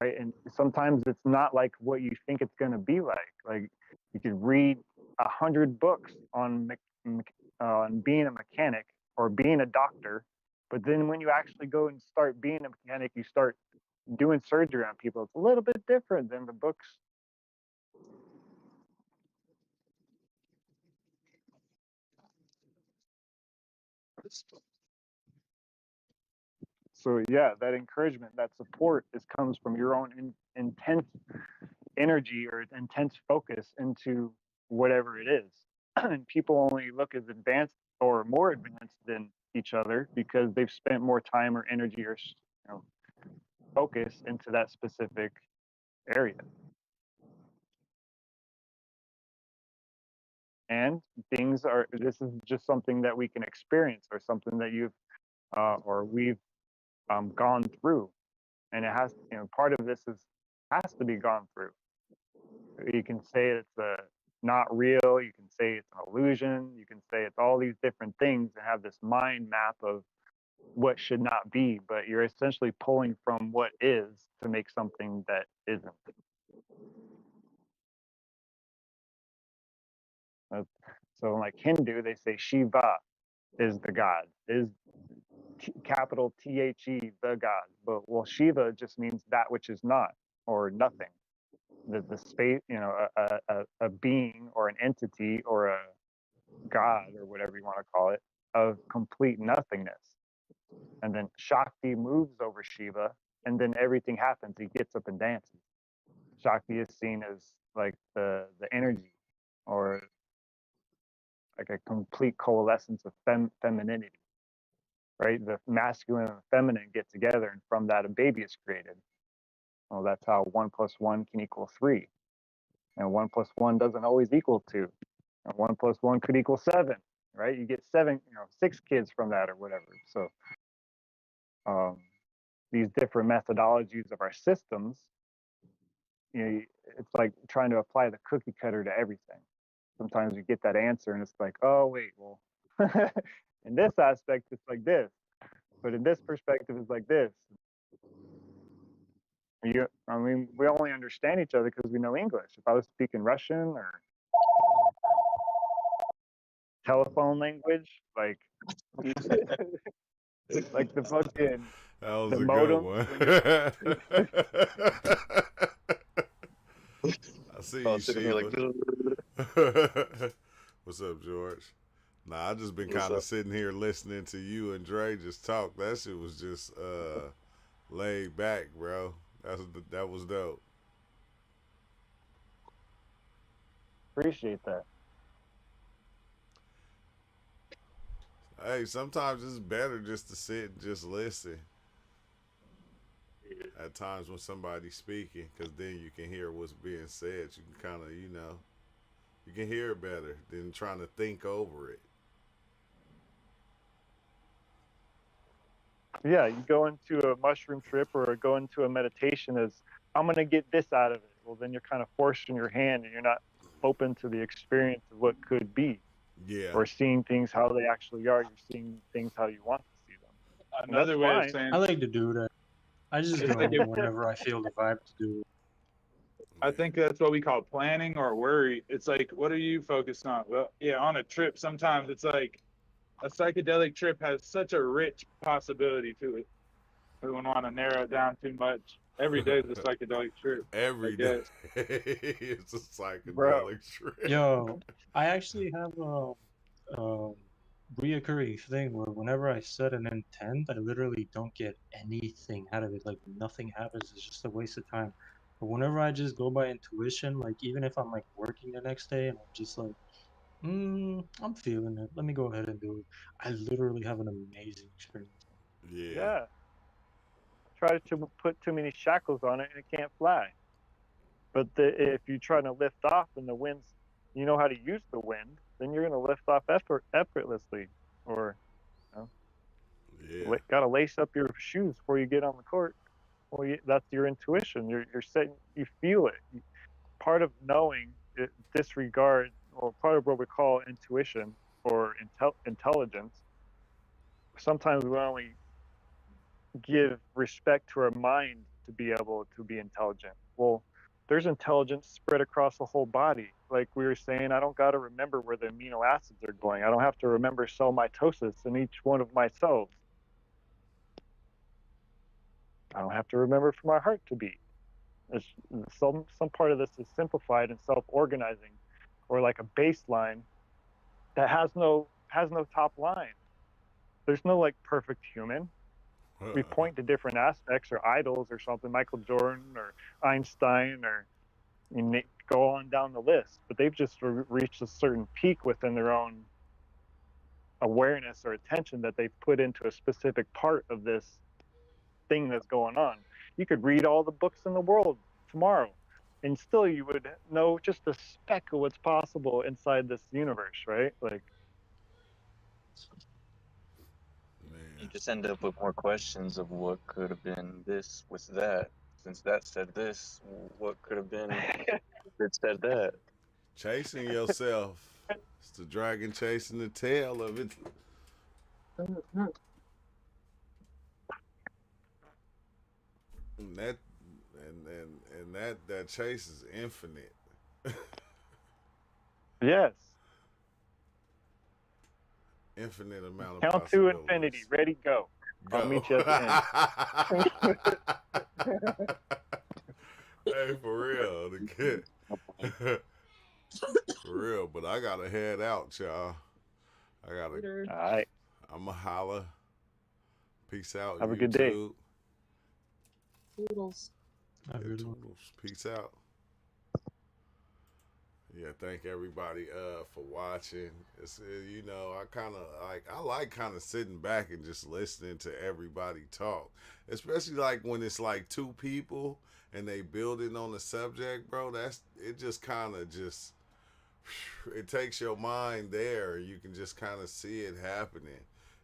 Right. And sometimes it's not like what you think it's going to be like. Like you could read 100 books on being a mechanic or being a doctor, but then when you actually go and start being a mechanic, you start doing surgery on people. It's a little bit different than the books. So yeah, that encouragement, that support comes from your own intense energy or intense focus into whatever it is. And people only look as advanced or more advanced than each other because they've spent more time or energy or focus into that specific area. And this is just something that we can experience, or something that you've or we've gone through, and it has, part of this has to be gone through. You can say it's not real, you can say it's an illusion, you can say it's all these different things and have this mind map of what should not be, but you're essentially pulling from what is to make something that isn't. So like Hindu, they say Shiva is the god, is capital THE, the god. But well, Shiva just means that which is not, or nothing. The space, a being or an entity or a god or whatever you want to call it, of complete nothingness. And then Shakti moves over Shiva, and then everything happens. He gets up and dances. Shakti is seen as like the energy, or like a complete coalescence of femininity, right? The masculine and feminine get together, and from that a baby is created. Well, that's how 1 + 1 can equal 3. And 1 + 1 doesn't always equal 2. And 1 + 1 could equal 7, right? You get 6 kids from that or whatever. So these different methodologies of our systems, it's like trying to apply the cookie cutter to everything. Sometimes you get that answer and it's like, oh, wait, well, in this aspect, it's like this. But in this perspective, it's like this. We only understand each other because we know English. If I was speaking Russian or telephone language, like like the fucking the modem. I see you, Shiva. What's up, George? Nah, I just been kind of sitting here listening to you and Dre just talk. That shit was just laid back, bro. That was dope. Appreciate that. Hey, sometimes it's better just to sit and just listen. At times when somebody's speaking, because then you can hear what's being said. You can kind of, you can hear it better than trying to think over it. Yeah, you go into a mushroom trip or go into a meditation as, I'm going to get this out of it. Well, then you're kind of forcing your hand and you're not open to the experience of what could be. Yeah. Or seeing things how they actually are. You're seeing things how you want to see them. Another way of saying, I like to do that. I just go whenever I feel the vibe to do it. I think that's what we call planning or worry. It's like, what are you focused on? Well, yeah, on a trip, sometimes it's like a psychedelic trip has such a rich possibility to it. We wouldn't want to narrow it down too much. Every day is a psychedelic trip. Every day it's a psychedelic trip. Yo, I actually have a reoccurring thing where whenever I set an intent, I literally don't get anything out of it. Like nothing happens. It's just a waste of time. But whenever I just go by intuition, like even if I'm like working the next day and I'm just like, I'm feeling it. Let me go ahead and do it. I literally have an amazing experience. Yeah. Try to put too many shackles on it and it can't fly. But if you try to lift off and the wind's, you know how to use the wind, then you're going to lift off effortlessly. Or, got to lace up your shoes before you get on the court. Well, that's your intuition. You're setting, you feel it. Part of knowing disregard, or part of what we call intuition or intelligence. Sometimes we only give respect to our mind to be able to be intelligent. Well, there's intelligence spread across the whole body. Like we were saying, I don't got to remember where the amino acids are going. I don't have to remember cell mitosis in each one of my cells. I don't have to remember for my heart to beat. Some part of this is simplified and self-organizing, or like a baseline that has no top line. There's no like perfect human. We point to different aspects or idols or something, Michael Jordan or Einstein, or go on down the list, but they've just reached a certain peak within their own awareness or attention that they've put into a specific part of this thing that's going on. You could read all the books in the world tomorrow and still you would know just a speck of what's possible inside this universe, right? Like, you just end up with more questions of what could have been this with that. Since that said this, what could have been if it said that? Chasing yourself. It's the dragon chasing the tail of it. And that chase is infinite. Yes. Infinite amount of count to infinity. Ready, go. I'll meet you at the end. Hey, for real. The kid. For real, but I gotta head out, y'all. All right. I'ma holla. Peace out. Have a good day. Toodles. Peace out. Yeah, thank everybody for watching. It's I like kind of sitting back and just listening to everybody talk, especially like when it's like two people and they building on the subject, bro. It just kind of just it takes your mind there. You can just kind of see it happening.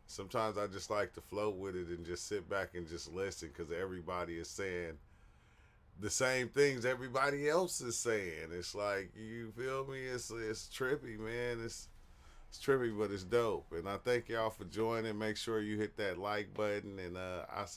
Sometimes I just like to float with it and just sit back and just listen because everybody is saying the same things everybody else is saying. It's like, you feel me? It's trippy, man. It's trippy, but it's dope. And I thank y'all for joining. Make sure you hit that like button, and I